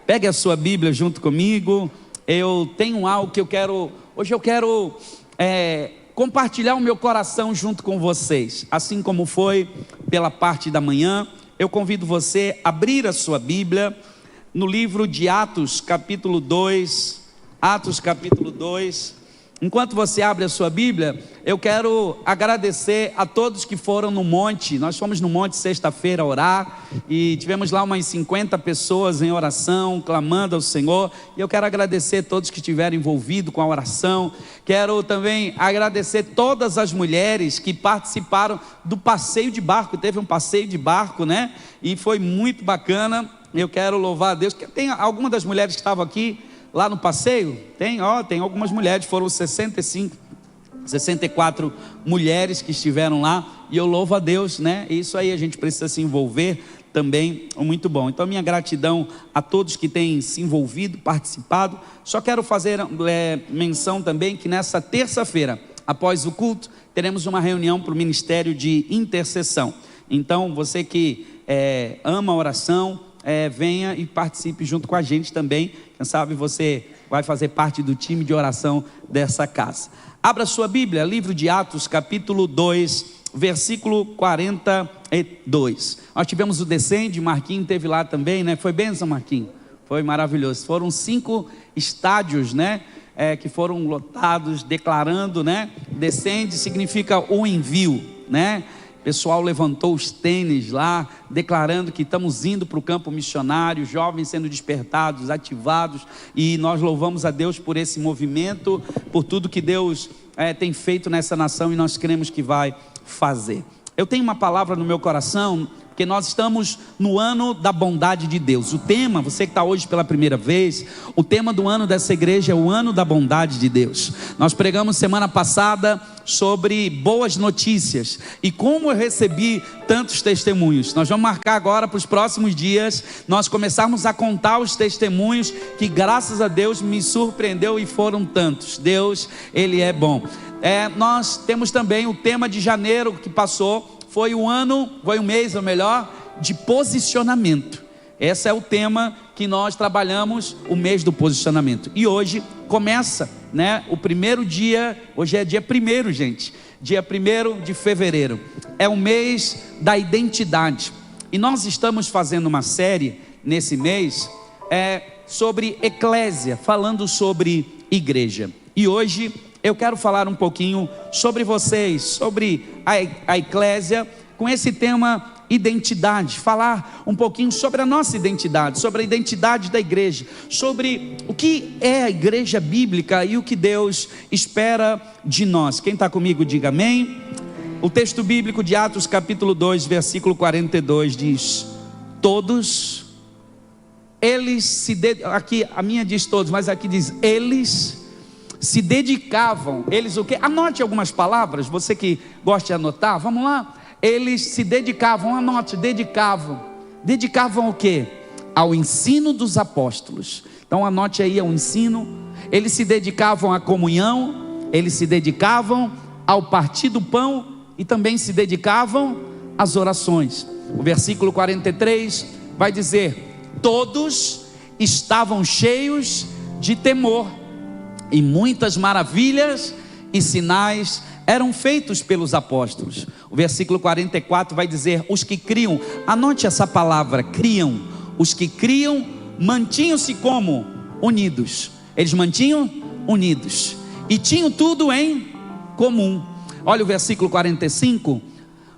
Pegue a sua Bíblia junto comigo. Eu tenho algo que hoje eu quero compartilhar o meu coração junto com vocês. Assim como foi pela parte da manhã, eu convido você a abrir a sua Bíblia no livro de Atos capítulo 2. Atos capítulo 2. Enquanto você abre a sua Bíblia, eu quero agradecer a todos que foram no monte. Nós fomos no monte sexta-feira orar e tivemos lá umas 50 pessoas em oração, clamando ao Senhor. E eu quero agradecer a todos que estiveram envolvidos com a oração. Quero também agradecer todas as mulheres que participaram do passeio de barco. Teve um passeio de barco, né? E foi muito bacana. Eu quero louvar a Deus. Tem alguma das mulheres que estavam aqui lá no passeio? Tem algumas mulheres, foram 64 mulheres que estiveram lá, e eu louvo a Deus, né? Isso aí, a gente precisa se envolver também, muito bom. Então minha gratidão a todos que têm se envolvido, participado. Só quero fazer menção também que nessa terça-feira, após o culto, teremos uma reunião para o Ministério de Intercessão. Então você que ama a oração, venha e participe junto com a gente também. Quem sabe você vai fazer parte do time de oração dessa casa. Abra sua Bíblia, livro de Atos capítulo 2, versículo 42. Nós tivemos o Descende, Marquinhos teve lá também, né? Foi bênção, Marquinhos? Foi maravilhoso. Foram 5 estádios, né? Que foram lotados, declarando, né? Descende significa o envio, né? O pessoal levantou os tênis lá, declarando que estamos indo para o campo missionário, jovens sendo despertados, ativados, e nós louvamos a Deus por esse movimento, por tudo que Deus tem feito nessa nação, e nós cremos que vai fazer. Eu tenho uma palavra no meu coração, porque nós estamos no ano da bondade de Deus. O tema, você que está hoje pela primeira vez, o tema do ano dessa igreja é o ano da bondade de Deus. Nós pregamos semana passada sobre boas notícias, e como eu recebi tantos testemunhos. Nós vamos marcar agora para os próximos dias, nós começarmos a contar os testemunhos, que graças a Deus me surpreendeu, e foram tantos. Deus, Ele é bom. Nós temos também o tema de janeiro que passou, foi um mês, ou melhor, de posicionamento. Esse é o tema que nós trabalhamos, o mês do posicionamento. E hoje começa, né, o primeiro dia, hoje é dia 1º, gente, dia 1º de fevereiro, é o mês da identidade. E nós estamos fazendo uma série nesse mês, sobre eclésia, falando sobre igreja. E hoje eu quero falar um pouquinho sobre vocês, sobre a eclésia, com esse tema identidade, falar um pouquinho sobre a nossa identidade, sobre a identidade da igreja, sobre o que é a igreja bíblica e o que Deus espera de nós. Quem está comigo, diga amém. O texto bíblico de Atos capítulo 2, versículo 42 diz: todos, eles aqui a minha diz todos, mas aqui diz eles se dedicavam, eles o quê? Anote algumas palavras, você que gosta de anotar, vamos lá. Eles se dedicavam, anote, dedicavam o quê? Ao ensino dos apóstolos. Então anote aí, ao ensino. Eles se dedicavam à comunhão, eles se dedicavam ao partir do pão, e também se dedicavam às orações. O versículo 43 vai dizer: todos estavam cheios de temor, e muitas maravilhas e sinais eram feitos pelos apóstolos. O versículo 44 vai dizer: os que criam, anote essa palavra, criam. Os que criam mantinham-se como? Unidos. Eles mantinham unidos, e tinham tudo em comum. Olha o versículo 45: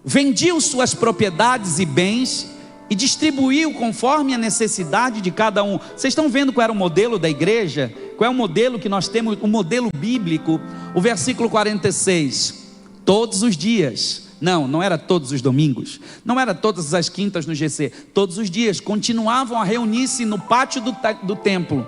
vendiam suas propriedades e bens, e distribuiu conforme a necessidade de cada um. Vocês estão vendo qual era o modelo da igreja? Qual é o modelo que nós temos, o modelo bíblico? O versículo 46, todos os dias, não era todos os domingos, não era todas as quintas no GC, todos os dias, continuavam a reunir-se no pátio do templo,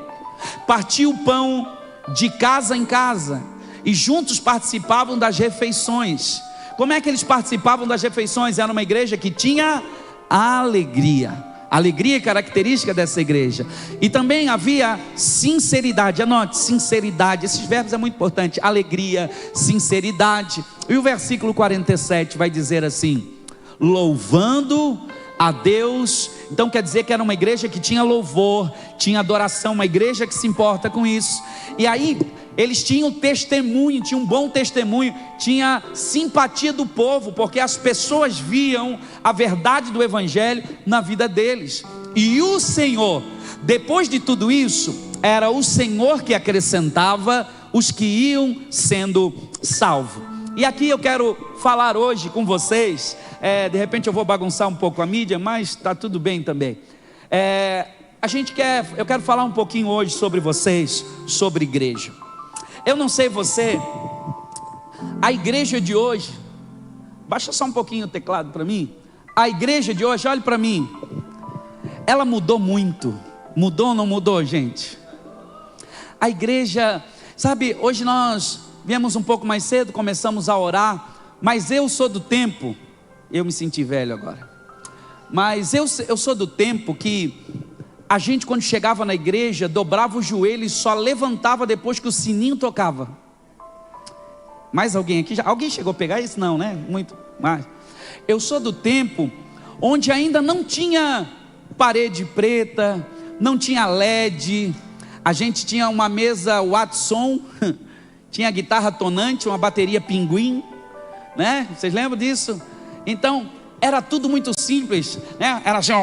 partiam o pão de casa em casa, e juntos participavam das refeições. Como é que eles participavam das refeições? Era uma igreja que tinha alegria. Alegria é característica dessa igreja. E também havia sinceridade. Anote, sinceridade. Esses verbos é muito importante. Alegria, sinceridade. E o versículo 47 vai dizer assim: louvando a Deus. Então quer dizer que era uma igreja que tinha louvor, tinha adoração, uma igreja que se importa com isso. E aí eles tinham testemunho, tinham um bom testemunho, tinha simpatia do povo, porque as pessoas viam a verdade do evangelho na vida deles. E o Senhor, depois de tudo isso, era o Senhor que acrescentava os que iam sendo salvos. E aqui eu quero falar hoje com vocês, de repente eu vou bagunçar um pouco a mídia, mas está tudo bem também. Eu quero falar um pouquinho hoje sobre vocês, sobre igreja. Eu não sei você, a igreja de hoje, baixa só um pouquinho o teclado para mim. A igreja de hoje, olhe para mim, ela mudou muito. Mudou ou não mudou, gente? A igreja, sabe, hoje nós viemos um pouco mais cedo, começamos a orar, mas eu sou do tempo, eu me senti velho agora, mas eu sou do tempo que a gente, quando chegava na igreja, dobrava o joelho e só levantava depois que o sininho tocava. Mais alguém aqui? Alguém chegou a pegar isso? Não, né? Muito mais. Eu sou do tempo onde ainda não tinha parede preta, não tinha LED, a gente tinha uma mesa Watson, tinha guitarra tonante, uma bateria Pinguim, né? Vocês lembram disso? Então era tudo muito simples, né? Era assim,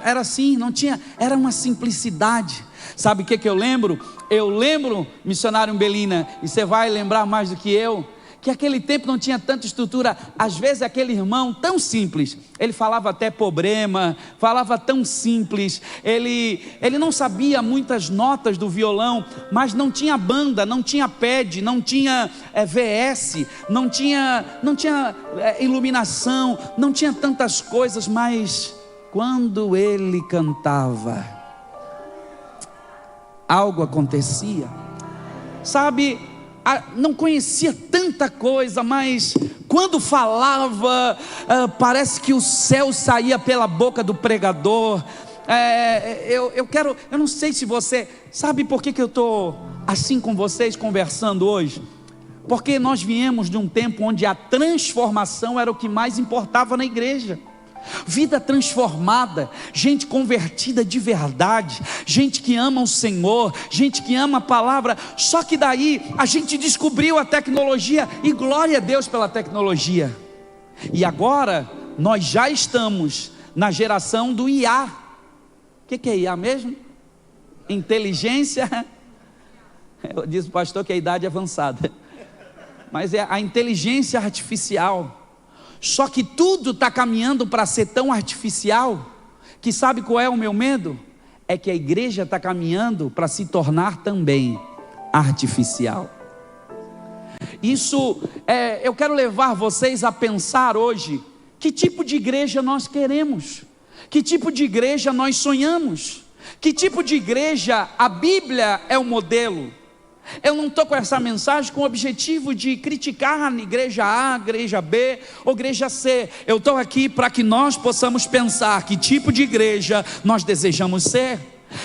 era assim, não tinha, era uma simplicidade. Sabe o que eu lembro? Eu lembro, missionário Umbelina, e você vai lembrar mais do que eu, que aquele tempo não tinha tanta estrutura. Às vezes aquele irmão tão simples, ele falava até problema, falava tão simples, ele não sabia muitas notas do violão, mas não tinha banda, não tinha pad, não tinha VS, não tinha iluminação, não tinha tantas coisas, mas quando ele cantava, algo acontecia. Sabe, não conhecia tanta coisa, mas quando falava, parece que o céu saía pela boca do pregador. Eu não sei se você sabe por que eu estou assim com vocês conversando hoje, porque nós viemos de um tempo onde a transformação era o que mais importava na igreja. Vida transformada, gente convertida de verdade, gente que ama o Senhor, gente que ama a palavra. Só que daí a gente descobriu a tecnologia, e glória a Deus pela tecnologia. E agora nós já estamos na geração do IA. O que é IA mesmo? Inteligência. Diz o pastor que é a idade avançada, mas é a inteligência artificial. Só que tudo está caminhando para ser tão artificial, que sabe qual é o meu medo? É que a igreja está caminhando para se tornar também artificial. Isso, eu quero levar vocês a pensar hoje, que tipo de igreja nós queremos, que tipo de igreja nós sonhamos, que tipo de igreja a Bíblia é o modelo. Eu não estou com essa mensagem com o objetivo de criticar a igreja A, igreja B ou igreja C. Eu estou aqui para que nós possamos pensar que tipo de igreja nós desejamos ser.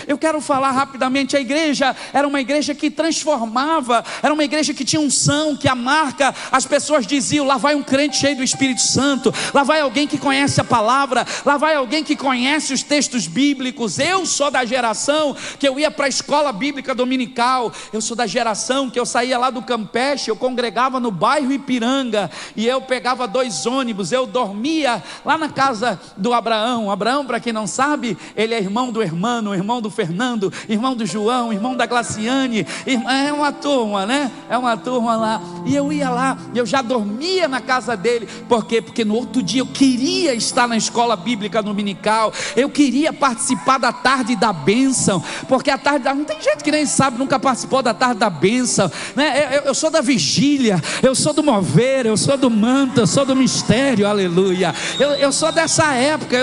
Eu quero falar rapidamente. A igreja era uma igreja que transformava, era uma igreja que tinha unção, que a marca, as pessoas diziam: lá vai um crente cheio do Espírito Santo, lá vai alguém que conhece a palavra, lá vai alguém que conhece os textos bíblicos. Eu sou da geração que eu ia para a escola bíblica dominical, eu sou da geração que eu saía lá do Campeche, eu congregava no bairro Ipiranga, e eu pegava 2 ônibus, eu dormia lá na casa do Abraão. Abraão, para quem não sabe, ele é irmão do Hermano, irmão do Fernando, irmão do João, irmão da Glaciane, é uma turma, né? É uma turma lá, e eu ia lá, eu já dormia na casa dele. Por quê? Porque no outro dia eu queria estar na escola bíblica dominical, eu queria participar da tarde da bênção, porque a tarde não tem gente que nem sabe, nunca participou da tarde da bênção, né? Eu sou da vigília, eu sou do mover, eu sou do manto, eu sou do mistério, aleluia, eu sou dessa época.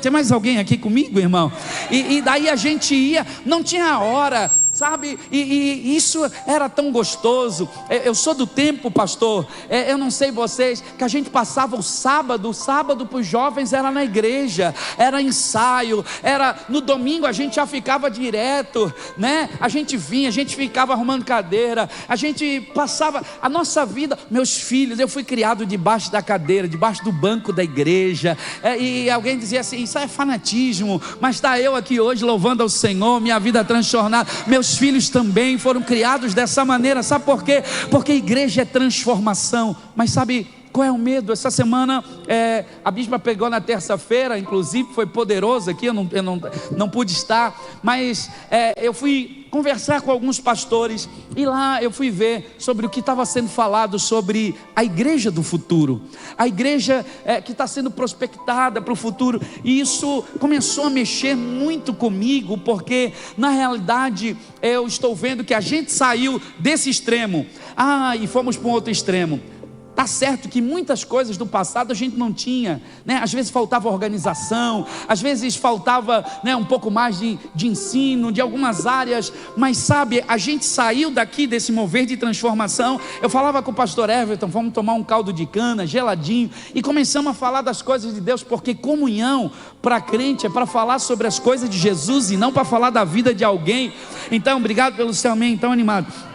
Tem mais alguém aqui comigo, irmão? E daí a gente ia, não tinha hora, sabe? E isso era tão gostoso. Eu sou do tempo, pastor, eu não sei vocês, que a gente passava o sábado para os jovens era na igreja, era ensaio, era no domingo a gente já ficava direto, né? A gente vinha, a gente ficava arrumando cadeira, a gente passava a nossa vida. Meus filhos, eu fui criado debaixo da cadeira, debaixo do banco da igreja, e alguém dizia assim, isso é fanatismo, mas está eu aqui hoje louvando ao Senhor, minha vida transformada. Meus filhos também foram criados dessa maneira. Sabe por quê? Porque a igreja é transformação. Mas sabe qual é o medo? Essa semana a bispa pegou na terça-feira, inclusive foi poderoso aqui, eu não pude estar, mas eu fui conversar com alguns pastores, e lá eu fui ver sobre o que estava sendo falado sobre a igreja do futuro, a igreja que está sendo prospectada para o futuro, e isso começou a mexer muito comigo, porque na realidade eu estou vendo que a gente saiu desse extremo, e fomos para um outro extremo. Está certo que muitas coisas do passado a gente não tinha, né? Às vezes faltava organização, às vezes faltava, né, um pouco mais de ensino, de algumas áreas, mas sabe, a gente saiu daqui desse mover de transformação. Eu falava com o pastor Everton, vamos tomar um caldo de cana, geladinho, e começamos a falar das coisas de Deus, porque comunhão para crente é para falar sobre as coisas de Jesus e não para falar da vida de alguém. Então, obrigado pelo seu amém tão animado.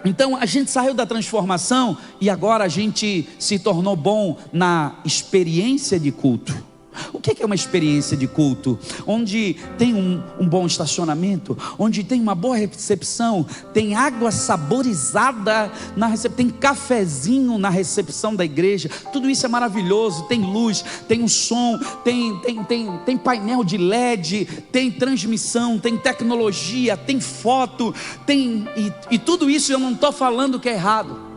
Então a gente saiu da transformação e agora a gente se tornou bom na experiência de culto. O que é uma experiência de culto? Onde tem um bom estacionamento, onde tem uma boa recepção, tem água saborizada na recepção, tem cafezinho na recepção da igreja. Tudo isso é maravilhoso. Tem luz, tem um som, tem painel de LED, tem transmissão, tem tecnologia, tem foto, e tudo isso eu não estou falando que é errado.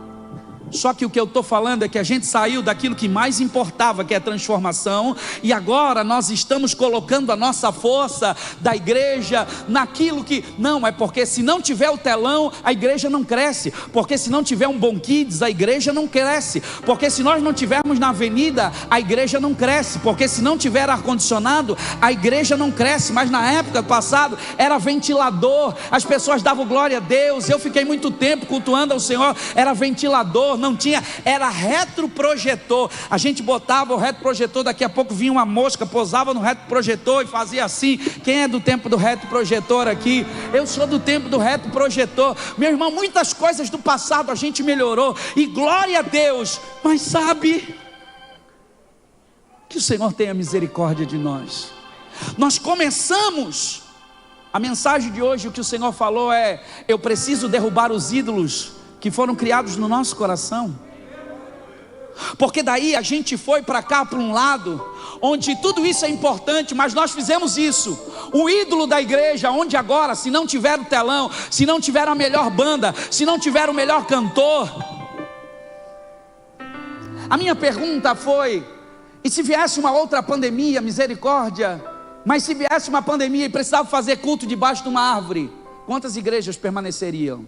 Só que o que eu estou falando é que a gente saiu daquilo que mais importava, que é a transformação, e agora nós estamos colocando a nossa força da igreja naquilo que, não, é porque se não tiver o telão, a igreja não cresce, porque se não tiver um bom kids, a igreja não cresce, porque se nós não tivermos na avenida, a igreja não cresce, porque se não tiver ar-condicionado, a igreja não cresce. Mas na época passada era ventilador, as pessoas davam glória a Deus. Eu fiquei muito tempo cultuando ao Senhor, era ventilador, não tinha, era retroprojetor. A gente botava o retroprojetor, daqui a pouco vinha uma mosca, pousava no retroprojetor e fazia assim. Quem é do tempo do retroprojetor aqui? Eu sou do tempo do retroprojetor. Meu irmão, muitas coisas do passado a gente melhorou, e glória a Deus. Mas sabe, que o Senhor tenha misericórdia de nós. Nós começamos a mensagem de hoje, o que o Senhor falou é: eu preciso derrubar os ídolos que foram criados no nosso coração, porque daí a gente foi para cá, para um lado, onde tudo isso é importante, mas nós fizemos isso, o ídolo da igreja, onde agora, se não tiver o telão, se não tiver a melhor banda, se não tiver o melhor cantor. A minha pergunta foi: e se viesse uma outra pandemia, misericórdia, mas se viesse uma pandemia e precisava fazer culto debaixo de uma árvore, quantas igrejas permaneceriam?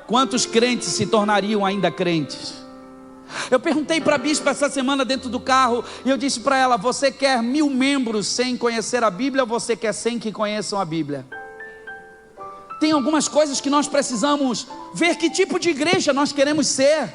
Quantos crentes se tornariam ainda crentes? Eu perguntei para a bispa essa semana dentro do carro, e eu disse para ela: você quer 1000 membros sem conhecer a Bíblia, ou você quer 100 que conheçam a Bíblia? Tem algumas coisas que nós precisamos ver que tipo de igreja nós queremos ser.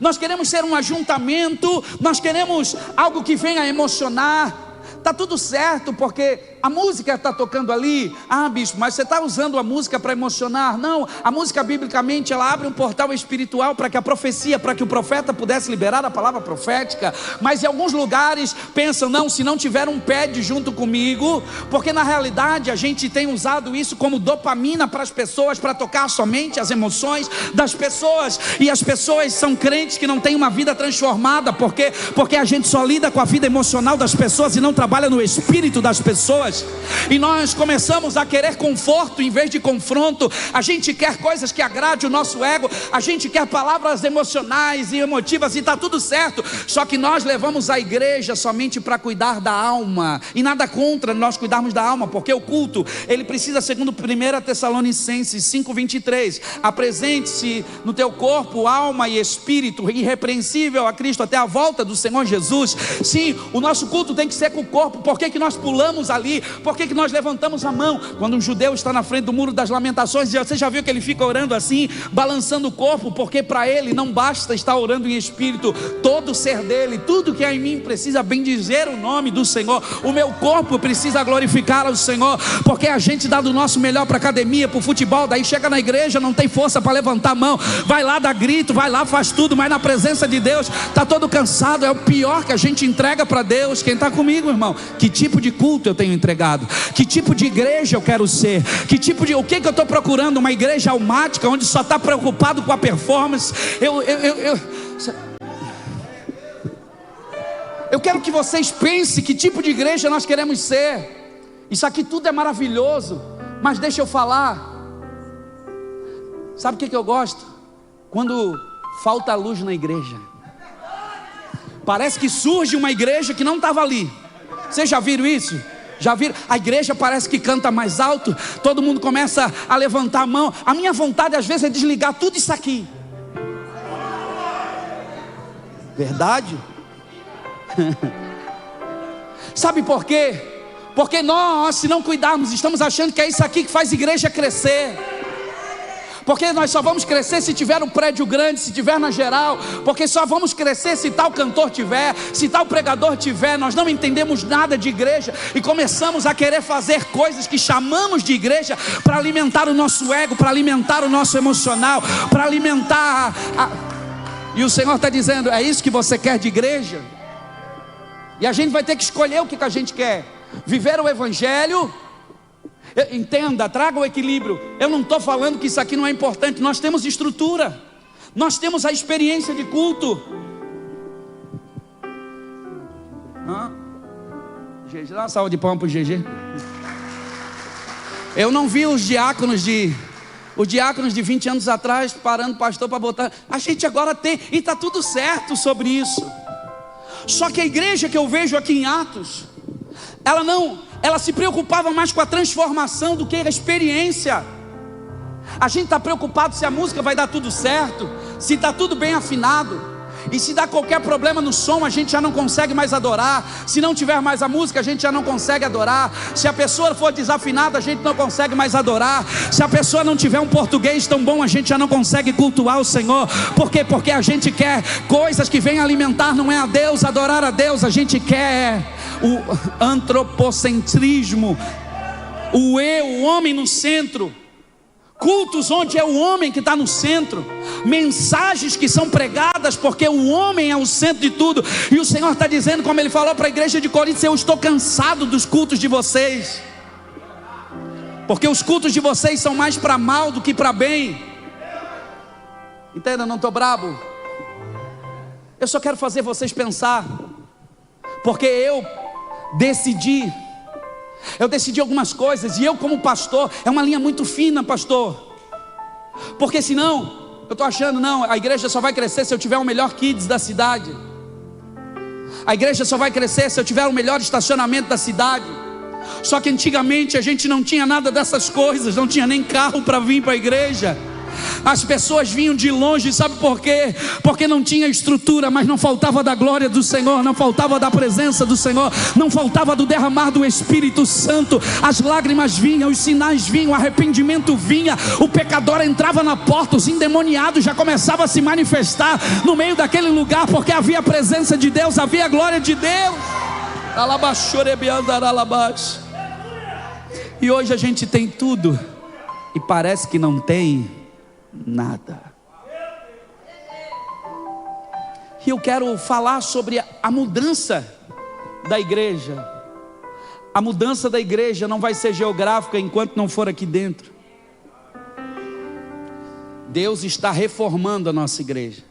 Nós queremos ser um ajuntamento, nós queremos algo que venha emocionar. Está tudo certo, porque a música está tocando ali. Bispo, mas você está usando a música para emocionar? Não, a música biblicamente ela abre um portal espiritual para que a profecia, para que o profeta pudesse liberar a palavra profética. Mas em alguns lugares pensam: não, se não tiver um pad junto comigo, porque na realidade a gente tem usado isso como dopamina para as pessoas, para tocar somente as emoções das pessoas, e as pessoas são crentes que não têm uma vida transformada, porque a gente só lida com a vida emocional das pessoas e não trabalha no espírito das pessoas. E nós começamos a querer conforto em vez de confronto. A gente quer coisas que agradem o nosso ego, a gente quer palavras emocionais e emotivas, e está tudo certo. Só que nós levamos a igreja somente para cuidar da alma, e nada contra nós cuidarmos da alma, porque o culto, ele precisa, segundo 1 Tessalonicenses 5:23, apresente-se no teu corpo, alma e espírito irrepreensível a Cristo até a volta do Senhor Jesus. Sim, o nosso culto tem que ser com o corpo. Por que nós pulamos ali? Por que nós levantamos a mão? Quando um judeu está na frente do muro das lamentações, você já viu que ele fica orando assim, balançando o corpo? Porque para ele não basta estar orando em espírito. Todo o ser dele, tudo que há em mim precisa bendizer o nome do Senhor. O meu corpo precisa glorificar ao Senhor, porque a gente dá do nosso melhor para academia, para o futebol, daí chega na igreja, não tem força para levantar a mão, vai lá, dá grito, vai lá, faz tudo, mas na presença de Deus está todo cansado. É o pior que a gente entrega para Deus. Quem está comigo, irmão? Que tipo de culto eu tenho entregado? Que tipo de igreja eu quero ser? O que eu estou procurando? Uma igreja almática, onde só está preocupado com a performance? Eu quero que vocês pensem que tipo de igreja nós queremos ser. Isso aqui tudo é maravilhoso, mas deixa eu falar. Sabe o que eu gosto? Quando falta luz na igreja. Parece que surge uma igreja que não estava ali. Vocês já viram isso? Já viram? A igreja parece que canta mais alto, todo mundo começa a levantar a mão. A minha vontade às vezes é desligar tudo isso aqui. Verdade? Sabe por quê? Porque nós, se não cuidarmos, estamos achando que é isso aqui que faz igreja crescer. Porque nós só vamos crescer se tiver um prédio grande, se tiver na geral. Porque só vamos crescer se tal cantor tiver, se tal pregador tiver. Nós não entendemos nada de igreja e começamos a querer fazer coisas que chamamos de igreja para alimentar o nosso ego, para alimentar o nosso emocional, para alimentar E o Senhor está dizendo: é isso que você quer de igreja? E a gente vai ter que escolher o que a gente quer. Viver o evangelho. Entenda, traga o equilíbrio. Eu não estou falando que isso aqui não é importante. Nós temos estrutura, nós temos a experiência de culto. GG, dá uma salva de palmas para o GG. Eu não vi os diáconos de 20 anos atrás parando o pastor para botar. A gente agora tem, e está tudo certo sobre isso. Só que a igreja que eu vejo aqui em Atos, ela se preocupava mais com a transformação do que a experiência. A gente está preocupado se a música vai dar tudo certo, se está tudo bem afinado. E se dá qualquer problema no som, a gente já não consegue mais adorar. Se não tiver mais a música, a gente já não consegue adorar. Se a pessoa for desafinada, a gente não consegue mais adorar. Se a pessoa não tiver um português tão bom, a gente já não consegue cultuar o Senhor. Por quê? Porque a gente quer coisas que venham alimentar, não é a Deus, adorar a Deus. A gente quer o antropocentrismo, o eu, o homem no centro. Cultos onde é o homem que está no centro. Mensagens que são pregadas porque o homem é o centro de tudo. E o Senhor está dizendo, como Ele falou para a igreja de Corinto: eu estou cansado dos cultos de vocês, porque os cultos de vocês são mais para mal do que para bem. Entenda, não estou brabo. Eu só quero fazer vocês pensar. Porque eu decidi algumas coisas. E eu, como pastor, é uma linha muito fina, pastor. Porque senão, eu estou achando, não, a igreja só vai crescer se eu tiver o melhor kids da cidade. A igreja só vai crescer se eu tiver o melhor estacionamento da cidade. Só que antigamente a gente não tinha nada dessas coisas. Não tinha nem carro para vir para a igreja. As pessoas vinham de longe, sabe por quê? Porque não tinha estrutura, mas não faltava da glória do Senhor, não faltava da presença do Senhor, não faltava do derramar do Espírito Santo. As lágrimas vinham, os sinais vinham, o arrependimento vinha, o pecador entrava na porta, os endemoniados já começavam a se manifestar no meio daquele lugar, porque havia a presença de Deus, havia a glória de Deus. E hoje a gente tem tudo e parece que não tem nada. E eu quero falar sobre a mudança da igreja. A mudança da igreja não vai ser geográfica enquanto não for aqui dentro. Deus está reformando a nossa igreja.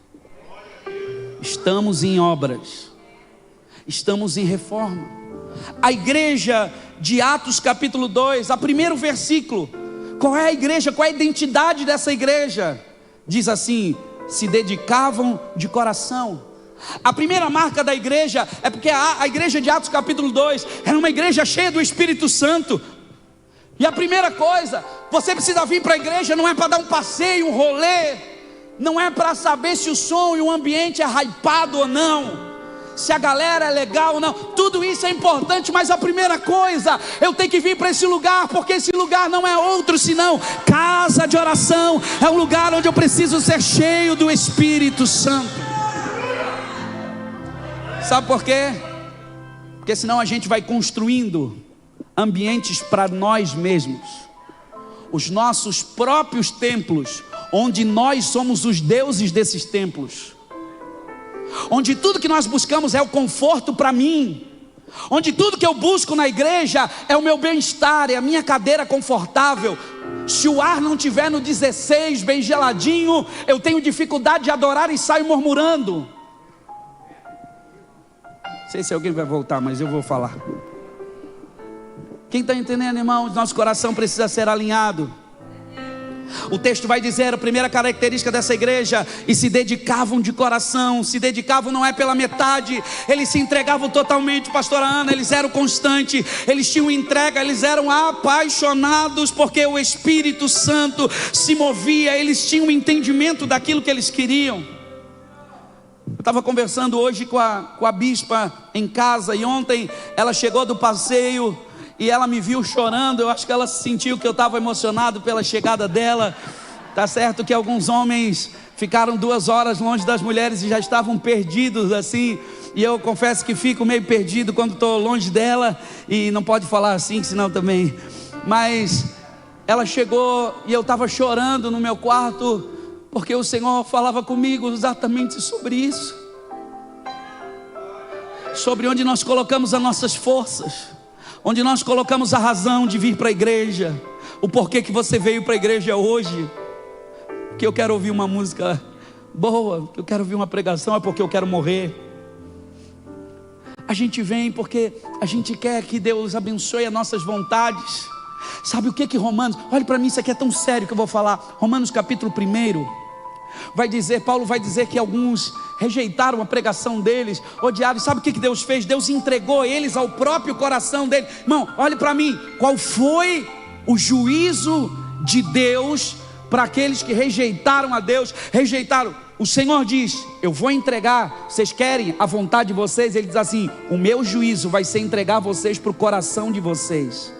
Estamos em obras, estamos em reforma. A igreja de Atos capítulo 2, a primeiro versículo. Qual é a igreja? Qual é a identidade dessa igreja? Diz assim: se dedicavam de coração. A primeira marca da igreja é porque a igreja de Atos capítulo 2 era uma igreja cheia do Espírito Santo. E a primeira coisa, você precisa vir para a igreja, não é para dar um passeio, um rolê, não é para saber se o som e o ambiente é hypado ou não. se a galera é legal ou não, tudo isso é importante, mas a primeira coisa, eu tenho que vir para esse lugar, porque esse lugar não é outro senão casa de oração, é um lugar onde eu preciso ser cheio do Espírito Santo. Sabe por quê? Porque senão a gente vai construindo ambientes para nós mesmos, os nossos próprios templos, onde nós somos os deuses desses templos, onde tudo que nós buscamos é o conforto para mim, onde tudo que eu busco na igreja é o meu bem-estar, é a minha cadeira confortável. Se o ar não estiver no 16 bem geladinho, eu tenho dificuldade de adorar e saio murmurando. Não sei se alguém vai voltar, mas eu vou falar. Quem está entendendo, irmãos? Nosso coração precisa ser alinhado. O texto vai dizer, a primeira característica dessa igreja: e se dedicavam de coração. Se dedicavam não é pela metade, eles se entregavam totalmente, pastora Ana, eles eram constantes, eles tinham entrega, eles eram apaixonados, porque o Espírito Santo se movia, eles tinham entendimento daquilo que eles queriam. Eu estava conversando hoje com a bispa em casa, e ontem ela chegou do passeio, e ela me viu chorando. Eu acho que ela sentiu que eu estava emocionado pela chegada dela. Tá certo que alguns homens ficaram 2 horas longe das mulheres e já estavam perdidos assim, e eu confesso que fico meio perdido quando estou longe dela, e não pode falar assim, senão também. Mas ela chegou e eu estava chorando no meu quarto, porque o Senhor falava comigo exatamente sobre isso, sobre onde nós colocamos as nossas forças, onde nós colocamos a razão de vir para a igreja, o porquê que você veio para a igreja hoje. Que eu quero ouvir uma música boa, que eu quero ouvir uma pregação, é porque eu quero morrer. A gente vem porque a gente quer que Deus abençoe as nossas vontades. Sabe o que Romanos, olhe para mim, isso aqui é tão sério que eu vou falar. Romanos capítulo 1 vai dizer, Paulo vai dizer que alguns rejeitaram a pregação deles, odiaram. Sabe o que Deus fez? Deus entregou eles ao próprio coração dele. Irmão, olhe para mim, qual foi o juízo de Deus para aqueles que rejeitaram a Deus? Rejeitaram. O Senhor diz, eu vou entregar, vocês querem a vontade de vocês? Ele diz assim, o meu juízo vai ser entregar vocês para o coração de vocês.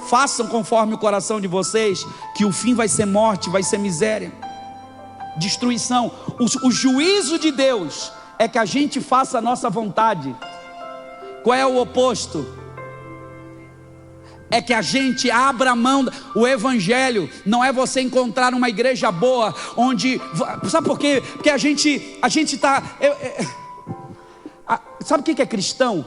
Façam conforme o coração de vocês, que o fim vai ser morte, vai ser miséria, destruição. O juízo de Deus é que a gente faça a nossa vontade. Qual é o oposto? É que a gente abra a mão. O evangelho não é você encontrar uma igreja boa, onde, sabe por quê? Porque a gente está, sabe o que é cristão?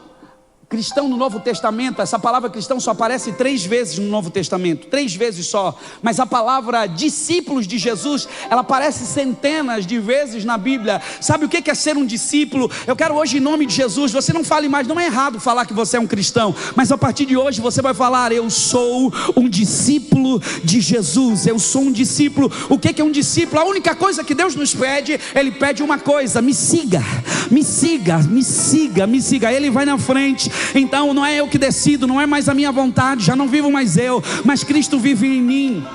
Cristão no Novo Testamento, essa palavra cristão só aparece 3 vezes no Novo Testamento, 3 vezes só. Mas a palavra discípulos de Jesus, ela aparece centenas de vezes na Bíblia. Sabe o que é ser um discípulo? Eu quero hoje, em nome de Jesus, você não fale mais, não é errado falar que você é um cristão, mas a partir de hoje você vai falar, eu sou um discípulo de Jesus, eu sou um discípulo. O que é um discípulo? A única coisa que Deus nos pede, Ele pede uma coisa: me siga, me siga, me siga, me siga. Ele vai na frente. Então não é eu que decido, não é mais a minha vontade, já não vivo mais eu, mas Cristo vive em mim.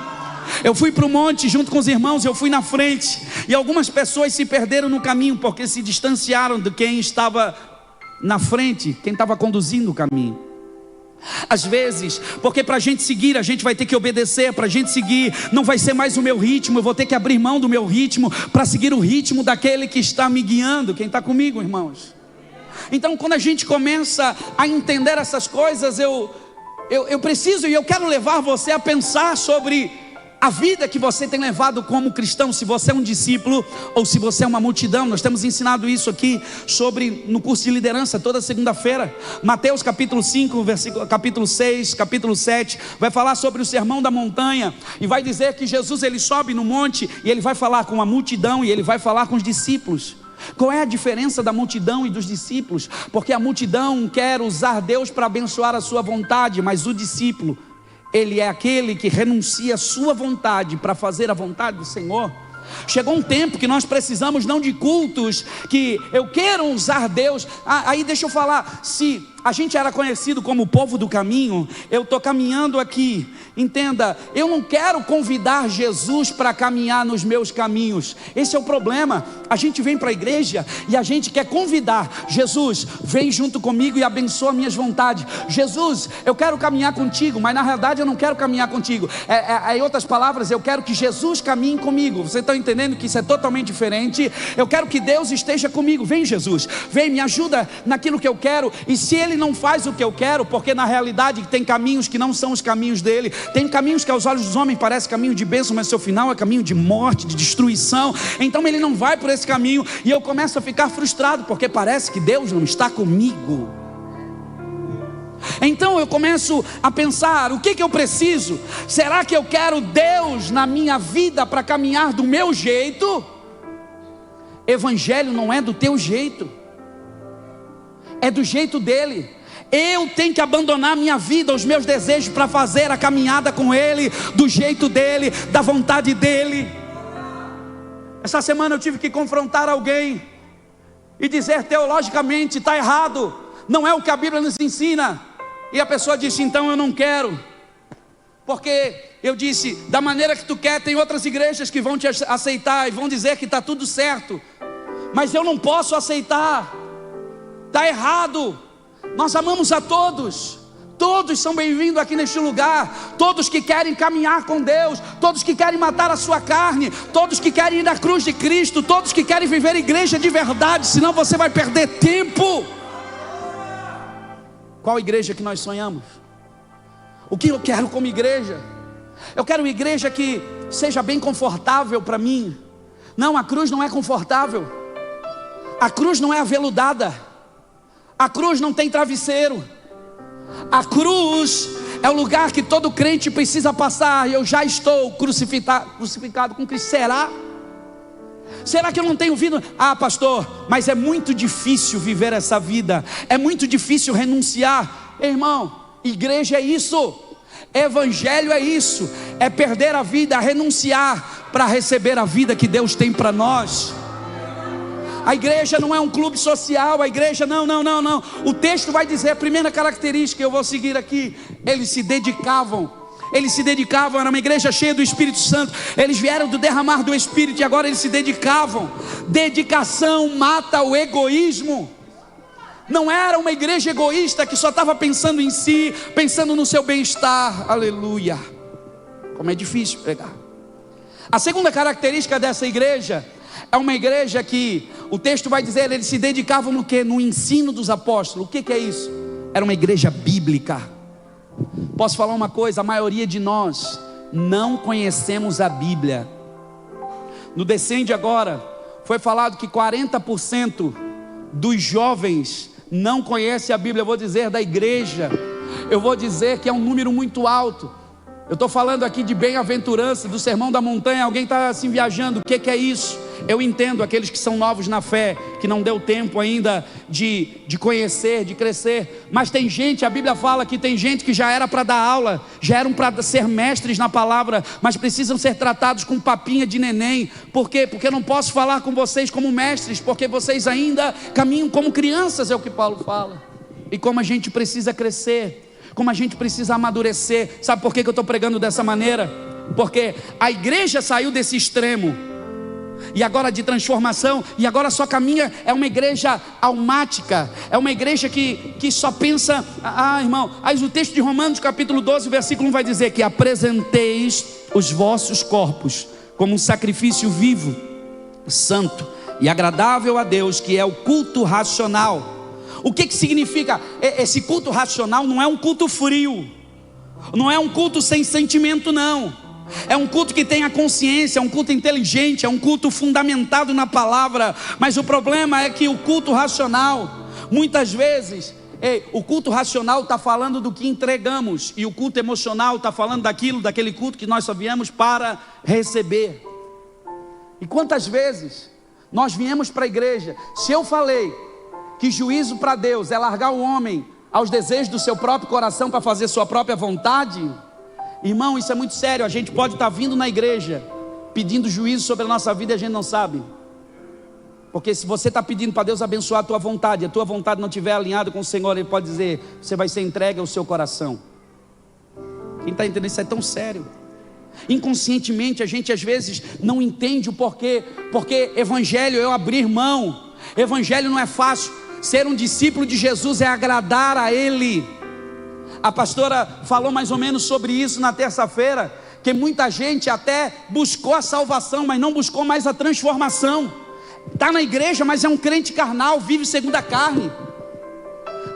Eu fui para o monte junto com os irmãos, eu fui na frente, e algumas pessoas se perderam no caminho, porque se distanciaram de quem estava na frente, quem estava conduzindo o caminho. Às vezes, porque para a gente seguir, a gente vai ter que obedecer. Para a gente seguir, não vai ser mais o meu ritmo, eu vou ter que abrir mão do meu ritmo, para seguir o ritmo daquele que está me guiando. Quem está comigo, irmãos? Então, quando a gente começa a entender essas coisas, eu preciso, e eu quero levar você a pensar sobre a vida que você tem levado como cristão. Se você é um discípulo ou se você é uma multidão. Nós temos ensinado isso aqui no curso de liderança toda segunda-feira. Mateus capítulo 5, capítulo 6, capítulo 7 vai falar sobre o sermão da montanha, e vai dizer que Jesus, ele sobe no monte e ele vai falar com a multidão, e ele vai falar com os discípulos. Qual é a diferença da multidão e dos discípulos? Porque a multidão quer usar Deus para abençoar a sua vontade, mas o discípulo, ele é aquele que renuncia a sua vontade para fazer a vontade do Senhor. Chegou um tempo que nós precisamos não de cultos que eu quero usar Deus. Aí deixa eu falar, se a gente era conhecido como o povo do caminho, eu estou caminhando aqui, entenda, eu não quero convidar Jesus para caminhar nos meus caminhos. Esse é o problema. A gente vem para a igreja e a gente quer convidar Jesus, vem junto comigo e abençoa minhas vontades. Jesus, eu quero caminhar contigo, mas na realidade eu não quero caminhar contigo. Em outras palavras, eu quero que Jesus caminhe comigo. Você está entendendo que isso é totalmente diferente? Eu quero que Deus esteja comigo. Vem, Jesus, vem, me ajuda naquilo que eu quero. E se Ele não faz o que eu quero, porque na realidade tem caminhos que não são os caminhos dele, tem caminhos que aos olhos dos homens parecem caminho de bênção, mas seu final é caminho de morte, de destruição. Então Ele não vai por esse caminho, e eu começo a ficar frustrado, porque parece que Deus não está comigo. Então eu começo a pensar, o que eu preciso? Será que eu quero Deus na minha vida para caminhar do meu jeito? Evangelho não é do teu jeito, é do jeito dele. Eu tenho que abandonar minha vida, os meus desejos, para fazer a caminhada com Ele, do jeito dele, da vontade dele. Essa semana eu tive que confrontar alguém e dizer teologicamente, está errado, não é o que a Bíblia nos ensina. E a pessoa disse, então eu não quero, porque eu disse, da maneira que tu quer, tem outras igrejas que vão te aceitar e vão dizer que está tudo certo, mas eu não posso aceitar, está errado. Nós amamos a todos, todos são bem-vindos aqui neste lugar, todos que querem caminhar com Deus, todos que querem matar a sua carne, todos que querem ir na cruz de Cristo, todos que querem viver igreja de verdade, senão você vai perder tempo. Qual igreja que nós sonhamos? O que eu quero como igreja? Eu quero uma igreja que seja bem confortável para mim. Não, a cruz não é confortável, a cruz não é aveludada, a cruz não tem travesseiro. A cruz é o lugar que todo crente precisa passar. Eu já estou crucificado com Cristo. Será que eu não tenho vida? Ah, pastor, mas é muito difícil viver essa vida, é muito difícil renunciar. Irmão, igreja é isso, evangelho é isso, é perder a vida, renunciar para receber a vida que Deus tem para nós. A igreja não é um clube social, a igreja não. O texto vai dizer, a primeira característica, eu vou seguir aqui, eles se dedicavam, era uma igreja cheia do Espírito Santo, eles vieram do derramar do Espírito e agora eles se dedicavam. Dedicação mata o egoísmo. Não era uma igreja egoísta que só estava pensando em si, pensando no seu bem-estar. Aleluia. Como é difícil pregar. A segunda característica dessa igreja é uma igreja que o texto vai dizer, eles se dedicavam no quê? No ensino dos apóstolos. O que é isso? Era uma igreja bíblica. Posso falar uma coisa? A maioria de nós não conhecemos a Bíblia. No Descende agora, foi falado que 40% dos jovens não conhecem a Bíblia. Eu vou dizer da igreja, eu vou dizer que é um número muito alto. Eu estou falando aqui de bem-aventurança, do sermão da montanha. Alguém está assim viajando, o que é isso? Eu entendo aqueles que são novos na fé, que não deu tempo ainda de conhecer, de crescer. Mas tem gente, a Bíblia fala que tem gente que já era para dar aula, já eram para ser mestres na palavra, mas precisam ser tratados com papinha de neném. Por quê? Porque eu não posso falar com vocês como mestres, porque vocês ainda caminham como crianças, é o que Paulo fala. E como a gente precisa crescer, como a gente precisa amadurecer. Sabe por que eu estou pregando dessa maneira? Porque a igreja saiu desse extremo, e agora de transformação, e agora só caminha, é uma igreja almática, é uma igreja que só pensa, irmão, aí o texto de Romanos capítulo 12, versículo 1 vai dizer que apresenteis os vossos corpos como um sacrifício vivo, santo e agradável a Deus, que é o culto racional. O que significa? Esse culto racional não é um culto frio, não é um culto sem sentimento, não. É um culto que tem a consciência, é um culto inteligente, é um culto fundamentado na palavra. Mas o problema é que o culto racional, muitas vezes, o culto racional está falando do que entregamos, e o culto emocional está falando daquele culto que nós só viemos para receber. E quantas vezes nós viemos para a igreja? Se eu falei que juízo para Deus é largar o homem aos desejos do seu próprio coração para fazer sua própria vontade, irmão, isso é muito sério. A gente pode estar vindo na igreja pedindo juízo sobre a nossa vida e a gente não sabe. Porque se você está pedindo para Deus abençoar a tua vontade, a tua vontade não estiver alinhada com o Senhor, Ele pode dizer, você vai ser entregue ao seu coração. Quem está entendendo isso é tão sério. Inconscientemente a gente às vezes não entende o porquê. Porque evangelho é eu abrir mão. Evangelho não é fácil. Ser um discípulo de Jesus é agradar a Ele. A pastora falou mais ou menos sobre isso na terça-feira, que muita gente até buscou a salvação, mas não buscou mais a transformação. Está na igreja, mas é um crente carnal, vive segundo a carne,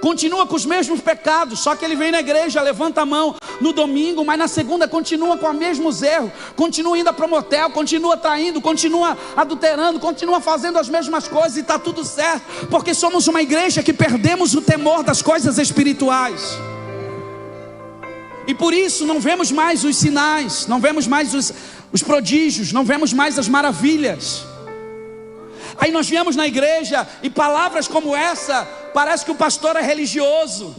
continua com os mesmos pecados, só que ele vem na igreja, levanta a mão no domingo, mas na segunda continua com os mesmos erros, continua indo para o motel, continua traindo, continua adulterando, continua fazendo as mesmas coisas, e está tudo certo, porque somos uma igreja que perdemos o temor das coisas espirituais, e por isso não vemos mais os sinais, não vemos mais os prodígios, não vemos mais as maravilhas. Aí nós viemos na igreja e palavras como essa, parece que o pastor é religioso.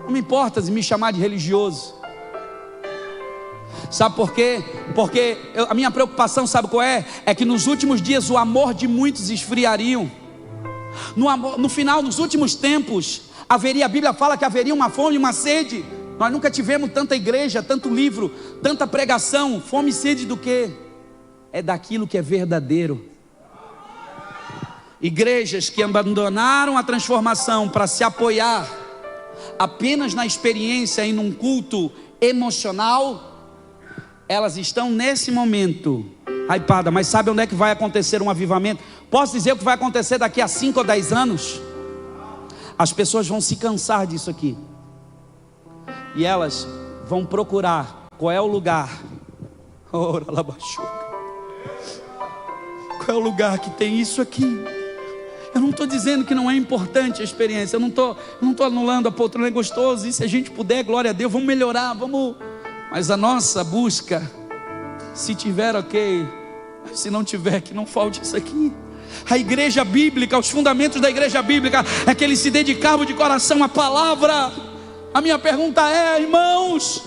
Não me importa se me chamar de religioso. Sabe por quê? Porque a minha preocupação, sabe qual é? É que nos últimos dias o amor de muitos esfriariam. No final, nos últimos tempos, a Bíblia fala que haveria uma fome e uma sede. Nós nunca tivemos tanta igreja, tanto livro, tanta pregação. Fome e sede do quê? É daquilo que é verdadeiro. Igrejas que abandonaram a transformação para se apoiar apenas na experiência e num culto emocional, elas estão nesse momento hypada. Mas sabe onde é que vai acontecer um avivamento? Posso dizer o que vai acontecer daqui a 5 ou 10 anos? As pessoas vão se cansar disso aqui, e elas vão procurar qual é o lugar. Ora, qual é o lugar que tem isso aqui? Eu não estou dizendo que não é importante a experiência, eu não estou anulando a poltrona, é gostoso, e se a gente puder, glória a Deus, vamos melhorar, vamos. Mas a nossa busca, se tiver ok, se não tiver, que não falte isso aqui. A igreja bíblica, os fundamentos da igreja bíblica, é que eles se dedicavam de coração à palavra. A minha pergunta é, irmãos,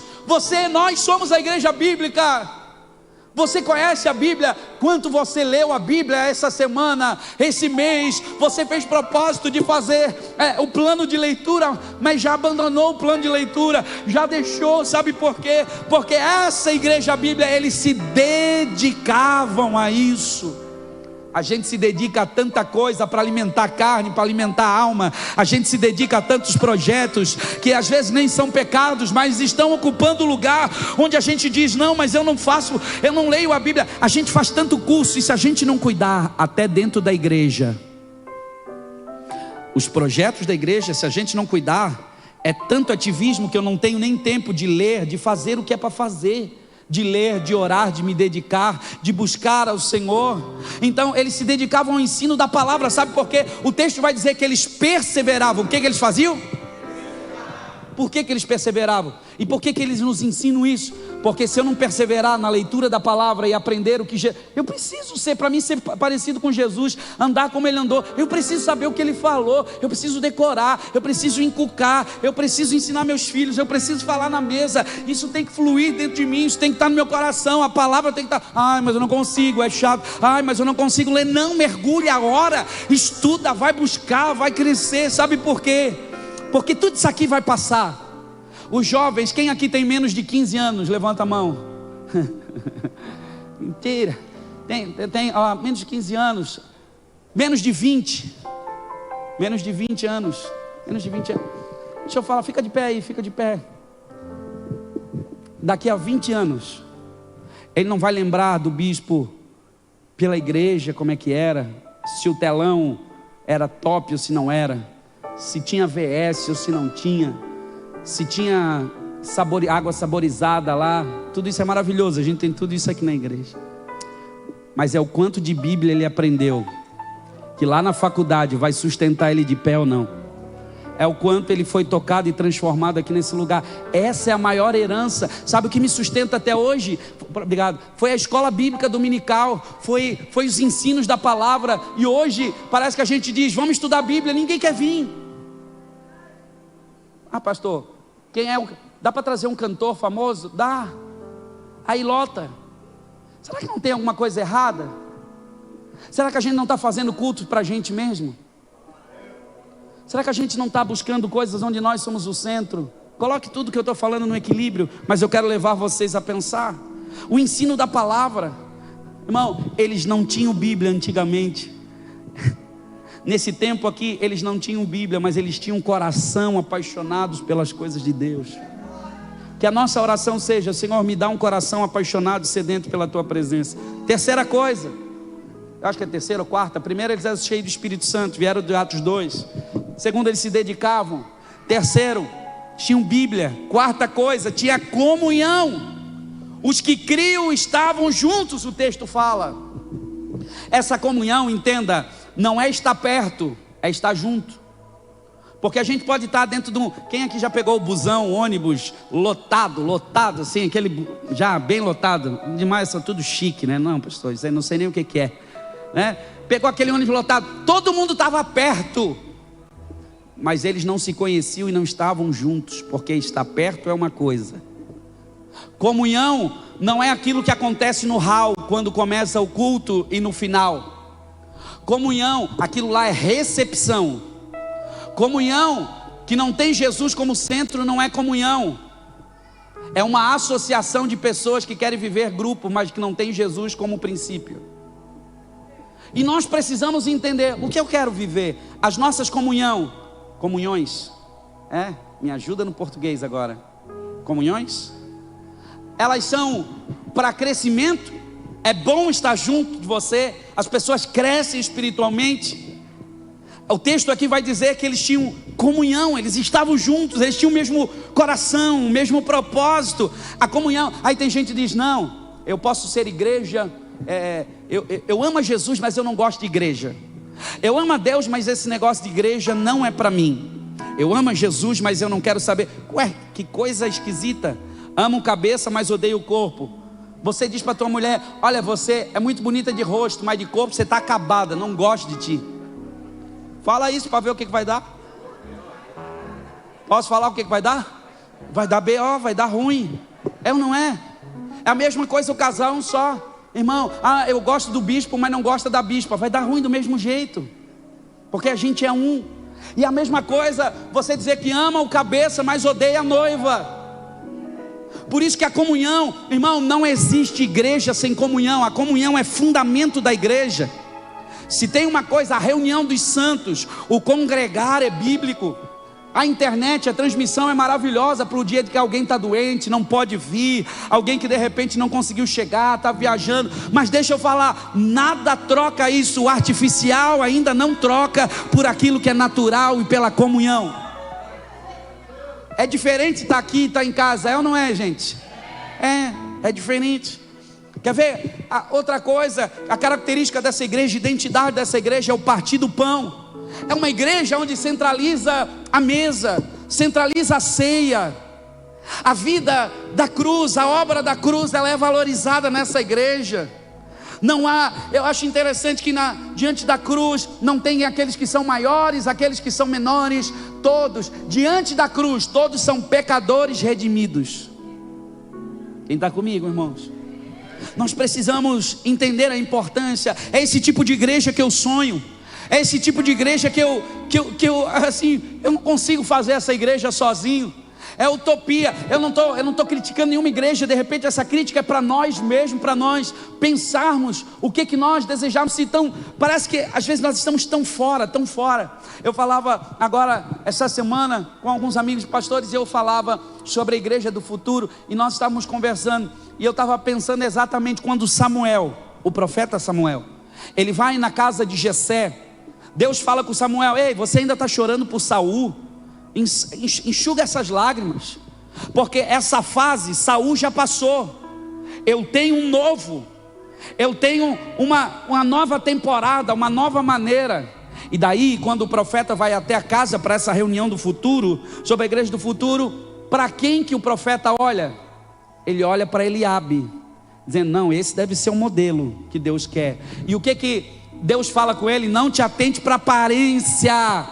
nós somos a igreja bíblica. Você conhece a Bíblia? Quanto você leu a Bíblia essa semana, esse mês? Você fez propósito de fazer o plano de leitura, mas já abandonou o plano de leitura, já deixou, sabe por quê? Porque essa igreja bíblica, eles se dedicavam a isso. A gente se dedica a tanta coisa para alimentar a carne, para alimentar a alma. A gente se dedica a tantos projetos que às vezes nem são pecados, mas estão ocupando o lugar onde a gente diz, não, mas eu não faço, eu não leio a Bíblia. A gente faz tanto curso, e se a gente não cuidar, até dentro da igreja, os projetos da igreja, se a gente não cuidar, é tanto ativismo que eu não tenho nem tempo de ler, de fazer o que é para fazer, de ler, de orar, de me dedicar, de buscar ao Senhor. Então eles se dedicavam ao ensino da palavra. Sabe por quê? O texto vai dizer que eles perseveravam. O que eles faziam? Por que eles perseveravam? E por que eles nos ensinam isso? Porque se eu não perseverar na leitura da palavra e aprender o que eu preciso ser, para mim ser parecido com Jesus, andar como ele andou, eu preciso saber o que ele falou, eu preciso decorar, eu preciso inculcar, eu preciso ensinar meus filhos, eu preciso falar na mesa. Isso tem que fluir dentro de mim, isso tem que estar no meu coração. A palavra tem que estar, ai, mas eu não consigo, é chato, ai, mas eu não consigo ler. Não, mergulha a hora, estuda, vai buscar, vai crescer. Sabe por quê? Porque tudo isso aqui vai passar. Os jovens, quem aqui tem menos de 15 anos? Levanta a mão. Mentira. Tem menos de 15 anos. Menos de 20. Menos de 20 anos. Menos de 20 anos. Deixa eu falar, fica de pé aí, fica de pé. Daqui a 20 anos, ele não vai lembrar do bispo pela igreja, como é que era, se o telão era top ou se não era, se tinha VS ou se não tinha, se tinha água saborizada lá. Tudo isso é maravilhoso, a gente tem tudo isso aqui na igreja. Mas é o quanto de Bíblia ele aprendeu, que lá na faculdade vai sustentar ele de pé ou não. É o quanto ele foi tocado e transformado aqui nesse lugar. Essa é a maior herança. Sabe o que me sustenta até hoje? Obrigado. Foi a escola bíblica dominical, foi os ensinos da palavra. E hoje parece que a gente diz, vamos estudar a Bíblia, ninguém quer vir. Ah, pastor, dá para trazer um cantor famoso? Dá. Aí lota. Será que não tem alguma coisa errada? Será que a gente não está fazendo culto para a gente mesmo? Será que a gente não está buscando coisas onde nós somos o centro? Coloque tudo que eu estou falando no equilíbrio, mas eu quero levar vocês a pensar. O ensino da palavra, irmão, eles não tinham Bíblia antigamente. Nesse tempo aqui, eles não tinham Bíblia, mas eles tinham um coração apaixonados pelas coisas de Deus. Que a nossa oração seja: Senhor, me dá um coração apaixonado e sedento pela Tua presença. Terceira coisa, eu acho que é terceira ou quarta. Primeiro, eles eram cheios do Espírito Santo, vieram de Atos 2. Segundo, eles se dedicavam. Terceiro, tinham Bíblia. Quarta coisa, tinha comunhão. Os que criam estavam juntos, o texto fala. Essa comunhão, entenda, não é estar perto, é estar junto. Porque a gente pode estar dentro de um... Quem aqui já pegou o busão, o ônibus lotado, assim, aquele já bem lotado? Demais, são tudo chique, né? Não, pastor, isso aí não sei nem o que é, né? Pegou aquele ônibus lotado, todo mundo estava perto, mas eles não se conheciam e não estavam juntos, porque estar perto é uma coisa. Comunhão não é aquilo que acontece no hall, quando começa o culto e no final. Comunhão, aquilo lá é recepção. Comunhão que não tem Jesus como centro não é comunhão. É uma associação de pessoas que querem viver grupo, mas que não tem Jesus como princípio. E nós precisamos entender o que eu quero viver. As nossas comunhões, me ajuda no português agora. Comunhões? Elas são para crescimento. É bom estar junto de você. As pessoas crescem espiritualmente. O texto aqui vai dizer que eles tinham comunhão, eles estavam juntos, eles tinham o mesmo coração, o mesmo propósito, a comunhão. Aí tem gente que diz: não, eu posso ser igreja, eu amo a Jesus, mas eu não gosto de igreja. Eu amo a Deus, mas esse negócio de igreja não é para mim. Eu amo a Jesus, mas eu não quero saber. Ué, que coisa esquisita. Amo cabeça, mas odeio o corpo. Você diz para tua mulher: olha, você é muito bonita de rosto, mas de corpo você está acabada, não gosto de ti. Fala isso para ver o que vai dar. Posso falar o que vai dar? Vai dar B.O., vai dar ruim. É ou não é? É a mesma coisa o casal um só. Irmão, eu gosto do bispo, mas não gosto da bispa. Vai dar ruim do mesmo jeito, porque a gente é um. E a mesma coisa você dizer que ama o cabeça, mas odeia a noiva. Por isso que a comunhão, irmão, não existe igreja sem comunhão. A comunhão é fundamento da igreja. Se tem uma coisa, a reunião dos santos, o congregar é bíblico. A internet, a transmissão é maravilhosa para o dia de que alguém está doente, não pode vir, alguém que de repente não conseguiu chegar, está viajando. Mas deixa eu falar, nada troca isso. O artificial ainda não troca por aquilo que é natural e pela comunhão. É diferente estar aqui e estar em casa, é ou não é, gente? É diferente. Quer ver? Outra coisa, a característica dessa igreja, a identidade dessa igreja é o partir do pão. É uma igreja onde centraliza a mesa, centraliza a ceia. A vida da cruz, a obra da cruz, ela é valorizada nessa igreja. Não há, eu acho interessante que diante da cruz não tem aqueles que são maiores, aqueles que são menores. Todos, diante da cruz, todos são pecadores redimidos. Quem está comigo, irmãos? Nós precisamos entender a importância. É esse tipo de igreja que eu sonho. É esse tipo de igreja que eu não consigo fazer essa igreja sozinho. É utopia. Eu não tô criticando nenhuma igreja. De repente essa crítica é para nós mesmos, para nós pensarmos o que nós desejamos. Então, parece que às vezes nós estamos tão fora. Eu falava agora essa semana com alguns amigos pastores, eu falava sobre a igreja do futuro, e nós estávamos conversando, e eu estava pensando exatamente quando Samuel, o profeta Samuel, ele vai na casa de Jessé. Deus fala com Samuel: ei, você ainda está chorando por Saul? Enxuga essas lágrimas, porque essa fase Saul já passou. Eu tenho um novo, eu tenho uma nova temporada, uma nova maneira. E daí, quando o profeta vai até a casa para essa reunião do futuro, sobre a igreja do futuro, para quem que o profeta olha? Ele olha para Eliabe, dizendo: não, esse deve ser o modelo que Deus quer. E o que Deus fala com ele? Não te atente para a aparência.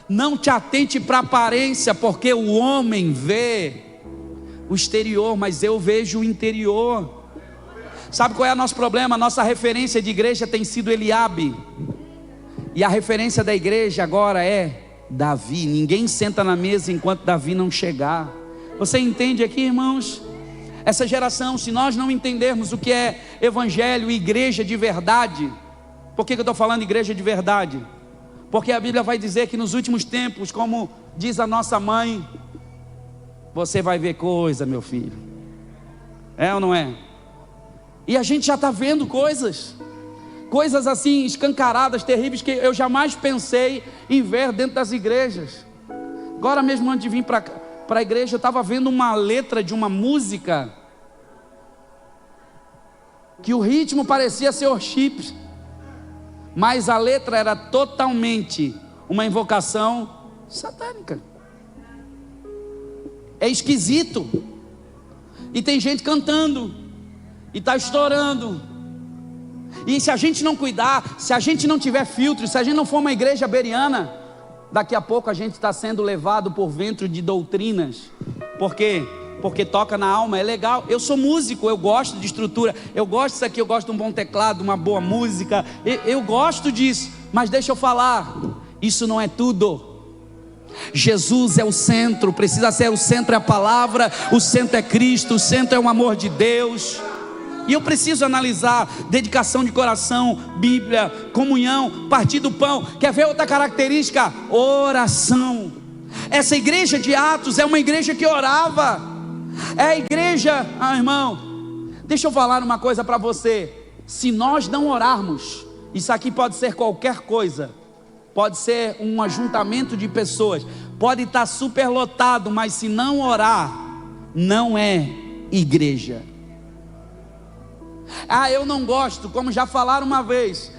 Não te atente para a aparência, porque o homem vê o exterior, mas eu vejo o interior. Sabe qual é o nosso problema? Nossa referência de igreja tem sido Eliabe, e a referência da igreja agora é Davi. Ninguém senta na mesa enquanto Davi não chegar. Você entende aqui, irmãos? Essa geração, se nós não entendermos o que é evangelho e igreja de verdade. Por que eu estou falando igreja de verdade? Porque a Bíblia vai dizer que nos últimos tempos, como diz a nossa mãe, você vai ver coisa, meu filho. É ou não é? E a gente já está vendo coisas assim escancaradas, terríveis, que eu jamais pensei em ver dentro das igrejas. Agora mesmo, antes de vir para a igreja, eu estava vendo uma letra de uma música que o ritmo parecia ser worship, mas a letra era totalmente uma invocação satânica. É esquisito. E tem gente cantando, e está estourando. E se a gente não cuidar, se a gente não tiver filtro, se a gente não for uma igreja bereana, daqui a pouco a gente está sendo levado por vento de doutrinas. Por quê? Porque toca na alma, é legal. Eu sou músico, eu gosto de estrutura, eu gosto disso aqui, eu gosto de um bom teclado, uma boa música, eu gosto disso. Mas deixa eu falar, isso não é tudo. Jesus é o centro, precisa ser o centro, é a palavra, o centro é Cristo, o centro é o amor de Deus. E eu preciso analisar dedicação de coração, Bíblia, comunhão, partir do pão. Quer ver outra característica? Oração. Essa igreja de Atos é uma igreja que orava. É a igreja, irmão, deixa eu falar uma coisa para você. Se nós não orarmos, isso aqui pode ser qualquer coisa, pode ser um ajuntamento de pessoas, pode estar superlotado, mas se não orar, não é igreja. Eu não gosto, como já falaram uma vez,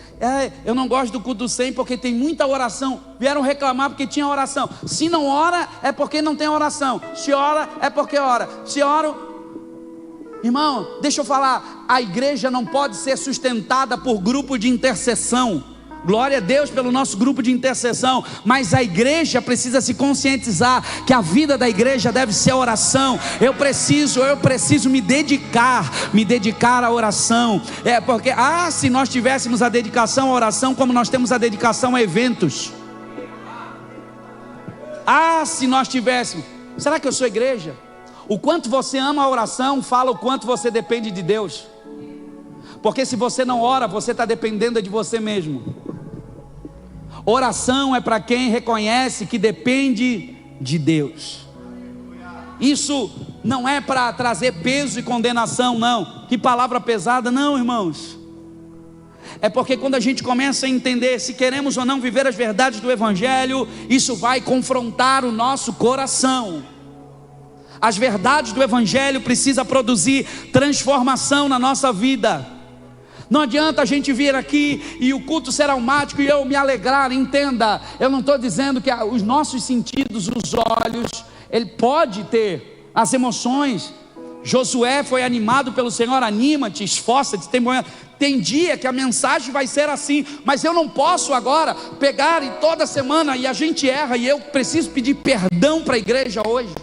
eu não gosto do culto 100 porque tem muita oração. Vieram reclamar porque tinha oração. Se não ora, é porque não tem oração. Se ora, é porque ora. Se ora, irmão, deixa eu falar, a igreja não pode ser sustentada por grupo de intercessão. Glória a Deus pelo nosso grupo de intercessão, mas a igreja precisa se conscientizar que a vida da igreja deve ser oração. Eu preciso me dedicar à oração. Porque se nós tivéssemos a dedicação à oração como nós temos a dedicação a eventos. Se nós tivéssemos, será que eu sou igreja? O quanto você ama a oração fala o quanto você depende de Deus. Porque se você não ora, você está dependendo de você mesmo. Oração é para quem reconhece que depende de Deus. Isso não é para trazer peso e condenação, não. Que palavra pesada, não, irmãos. É porque quando a gente começa a entender se queremos ou não viver as verdades do Evangelho, isso vai confrontar o nosso coração. As verdades do Evangelho precisam produzir transformação na nossa vida. Não adianta a gente vir aqui e o culto ser almático e eu me alegrar. Entenda, eu não estou dizendo que os nossos sentidos, os olhos, ele pode ter as emoções. Josué foi animado pelo Senhor, anima-te, esforça-te, tem dia que a mensagem vai ser assim, mas eu não posso agora pegar e toda semana, e a gente erra, e eu preciso pedir perdão para a igreja hoje.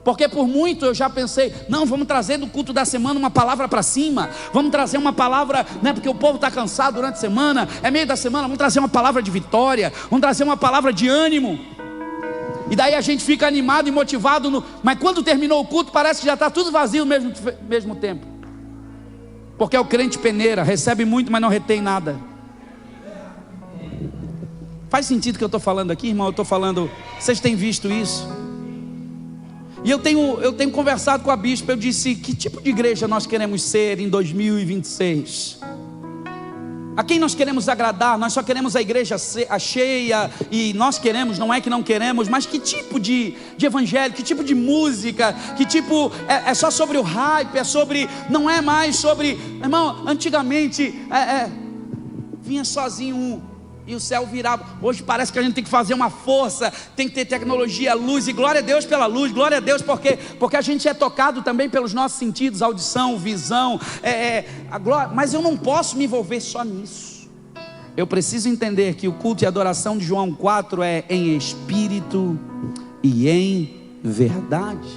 Porque por muito eu já pensei, não, vamos trazer no culto da semana uma palavra para cima, vamos trazer uma palavra, né, porque o povo está cansado durante a semana, é meio da semana, vamos trazer uma palavra de vitória, vamos trazer uma palavra de ânimo, e daí a gente fica animado e motivado, mas quando terminou o culto parece que já está tudo vazio no mesmo tempo, porque é o crente peneira, recebe muito mas não retém nada. Faz sentido o que eu estou falando aqui, irmão? Eu estou falando, vocês têm visto isso? E eu tenho conversado com a bispa. Eu disse, que tipo de igreja nós queremos ser em 2026? A quem nós queremos agradar? Nós só queremos a igreja cheia, e nós queremos, não é que não queremos, mas que tipo de evangelho, que tipo de música, que tipo, é só sobre o hype, não é mais sobre, irmão, antigamente, vinha sozinho e o céu virava. Hoje parece que a gente tem que fazer uma força, tem que ter tecnologia, luz, e glória a Deus pela luz, glória a Deus porque a gente é tocado também pelos nossos sentidos, audição, visão, mas eu não posso me envolver só nisso. Eu preciso entender que o culto e a adoração de João 4 é em espírito e em verdade.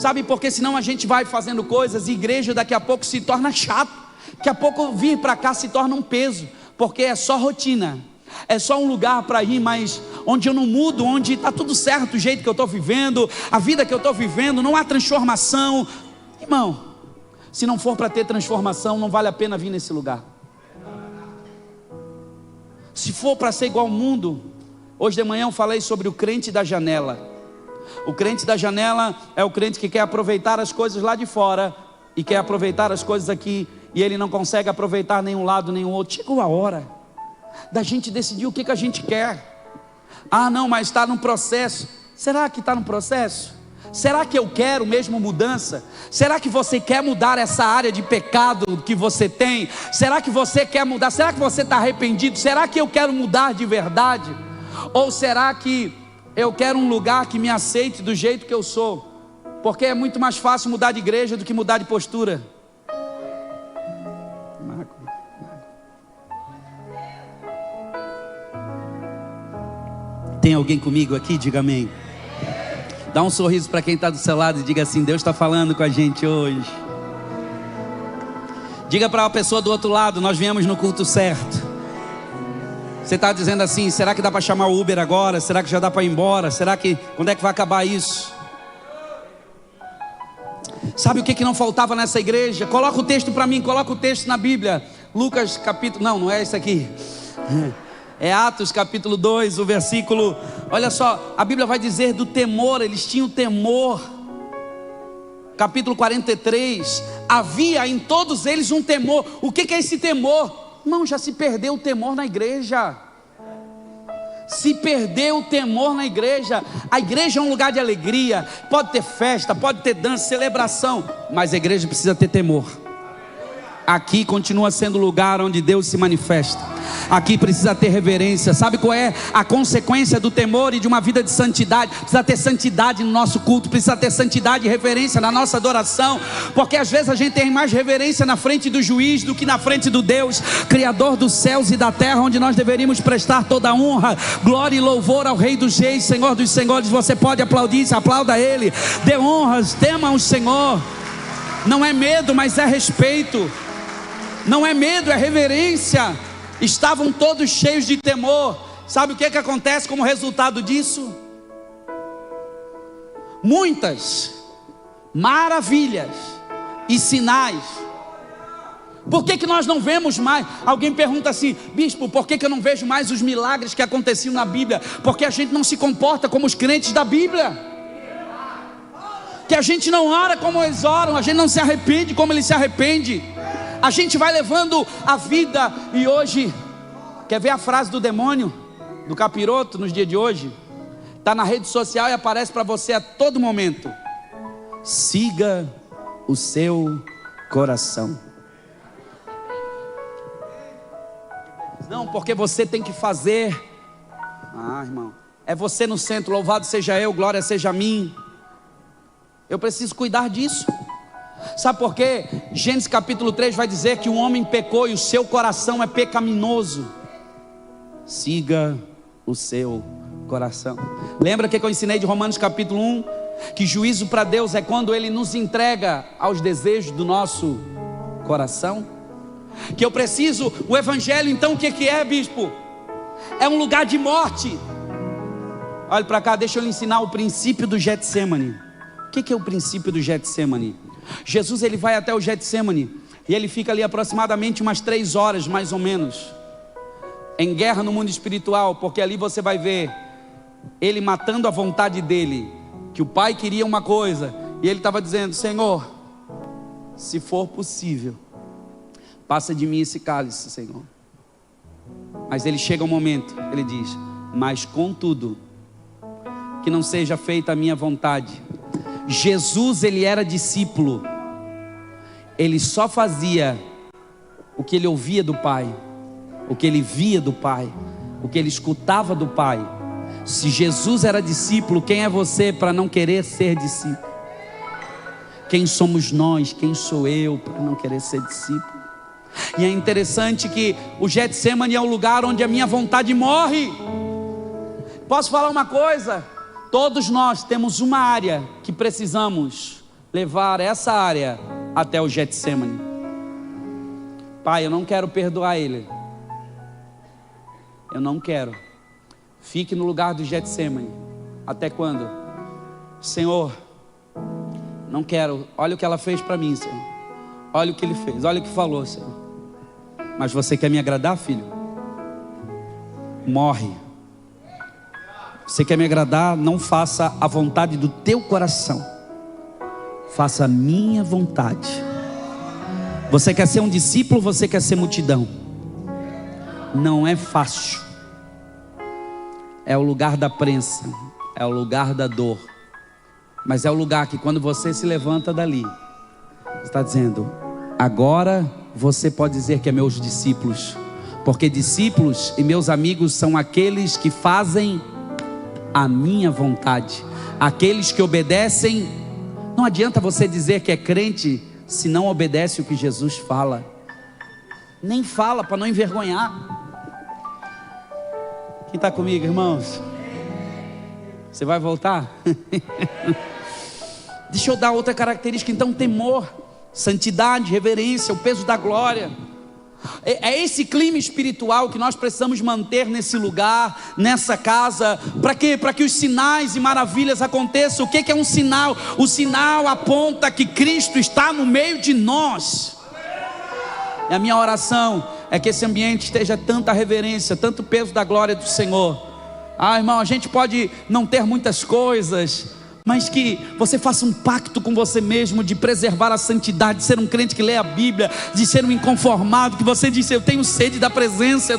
Sabe, porque senão a gente vai fazendo coisas e igreja daqui a pouco se torna chato. Daqui a pouco vir para cá se torna um peso, porque é só rotina. É só um lugar para ir, mas onde eu não mudo, onde está tudo certo, o jeito que eu estou vivendo, a vida que eu estou vivendo, não há transformação. Irmão, se não for para ter transformação, não vale a pena vir nesse lugar. Se for para ser igual ao mundo, hoje de manhã eu falei sobre o crente da janela. O crente da janela é o crente que quer aproveitar as coisas lá de fora e quer aproveitar as coisas aqui, e ele não consegue aproveitar nenhum lado nem o outro. Chegou a hora da gente decidir o que a gente quer. Ah não, mas está no processo. Será que está no processo? Será que eu quero mesmo mudança? Será que você quer mudar essa área de pecado que você tem? Será que você quer mudar? Será que você está arrependido? Será que eu quero mudar de verdade? Ou será que eu quero um lugar que me aceite do jeito que eu sou? Porque é muito mais fácil mudar de igreja do que mudar de postura. Tem alguém comigo aqui? Diga amém. Dá um sorriso para quem está do seu lado e diga assim: Deus está falando com a gente hoje. Diga para a pessoa do outro lado: nós viemos no culto certo. Você está dizendo assim: será que dá para chamar o Uber agora? Será que já dá para ir embora? Será que, quando é que vai acabar isso? Sabe o que não faltava nessa igreja? Coloca o texto para mim, coloca o texto na Bíblia. Lucas capítulo, não é esse aqui. É Atos capítulo 2, o versículo, olha só, a Bíblia vai dizer do temor, eles tinham temor. Capítulo 43, havia em todos eles um temor. O que é esse temor? Não, já se perdeu o temor na igreja. Se perdeu o temor na igreja. A igreja é um lugar de alegria, pode ter festa, pode ter dança, celebração, mas a igreja precisa ter temor. Aqui continua sendo o lugar onde Deus se manifesta. Aqui precisa ter reverência. Sabe qual é a consequência do temor e de uma vida de santidade? Precisa ter santidade no nosso culto, precisa ter santidade e reverência na nossa adoração, porque às vezes a gente tem mais reverência na frente do juiz do que na frente do Deus, Criador dos céus e da terra, onde nós deveríamos prestar toda a honra, glória e louvor ao Rei dos Reis, Senhor dos Senhores. Você pode aplaudir, se aplauda a Ele, dê honras, tema o Senhor. Não é medo, mas é respeito. Não é medo, é reverência. Estavam todos cheios de temor. Sabe o que acontece como resultado disso? Muitas maravilhas e sinais. Por que nós não vemos mais? Alguém pergunta assim: bispo, por que eu não vejo mais os milagres que aconteciam na Bíblia? Porque a gente não se comporta como os crentes da Bíblia, que a gente não ora como eles oram, a gente não se arrepende como eles se arrependem. A gente vai levando a vida. E hoje, quer ver a frase do demônio, do capiroto nos dias de hoje? Está na rede social e aparece para você a todo momento: siga o seu coração. Não, porque você tem que fazer. Ah, irmão, é você no centro. Louvado seja eu, glória seja a mim. Eu preciso cuidar disso. Sabe por quê? Gênesis capítulo 3 vai dizer que o homem pecou e o seu coração é pecaminoso. Siga o seu coração. Lembra que eu ensinei de Romanos capítulo 1? Que juízo para Deus é quando Ele nos entrega aos desejos do nosso coração. Que eu preciso, o Evangelho então o que é, bispo? É um lugar de morte. Olha para cá, deixa eu lhe ensinar o princípio do Getsemane. O que é o princípio do Getsemane? Jesus ele vai até o Getsemane e ele fica ali aproximadamente umas 3 horas mais ou menos, em guerra no mundo espiritual, porque ali você vai ver ele matando a vontade dele, que o pai queria uma coisa e ele estava dizendo: Senhor, se for possível, passa de mim esse cálice, Senhor. Mas ele chega um momento, ele diz: mas contudo, que não seja feita a minha vontade. Jesus ele era discípulo, ele só fazia o que ele ouvia do Pai, o que ele via do Pai, o que ele escutava do Pai. Se Jesus era discípulo, quem é você para não querer ser discípulo? Quem somos nós, quem sou eu para não querer ser discípulo? E é interessante que o Getsemane é o lugar onde a minha vontade morre. Posso falar uma coisa? Todos nós temos uma área que precisamos levar essa área até o Getsemane. Pai, eu não quero perdoar ele. Eu não quero. Fique no lugar do Getsemane. Até quando? Senhor, não quero. Olha o que ela fez para mim, Senhor. Olha o que ele fez, olha o que falou, Senhor. Mas você quer me agradar, filho? Morre. Você quer me agradar? Não faça a vontade do teu coração, faça a minha vontade. Você quer ser um discípulo, você quer ser multidão. Não é fácil. É o lugar da prensa, é o lugar da dor, mas é o lugar que quando você se levanta dali, está dizendo: agora você pode dizer que é meus discípulos, porque discípulos e meus amigos são aqueles que fazem a minha vontade, aqueles que obedecem. Não adianta você dizer que é crente se não obedece o que Jesus fala. Nem fala para não envergonhar. Quem está comigo, irmãos? Você vai voltar? Deixa eu dar outra característica então: temor, santidade, reverência, o peso da glória. É esse clima espiritual que nós precisamos manter nesse lugar, nessa casa. Para quê? Para que os sinais e maravilhas aconteçam. O que é um sinal? O sinal aponta que Cristo está no meio de nós. E a minha oração é que esse ambiente esteja tanta reverência, tanto peso da glória do Senhor. Irmão, a gente pode não ter muitas coisas, mas que você faça um pacto com você mesmo de preservar a santidade, de ser um crente que lê a Bíblia, de ser um inconformado, que você diz: eu tenho sede da presença,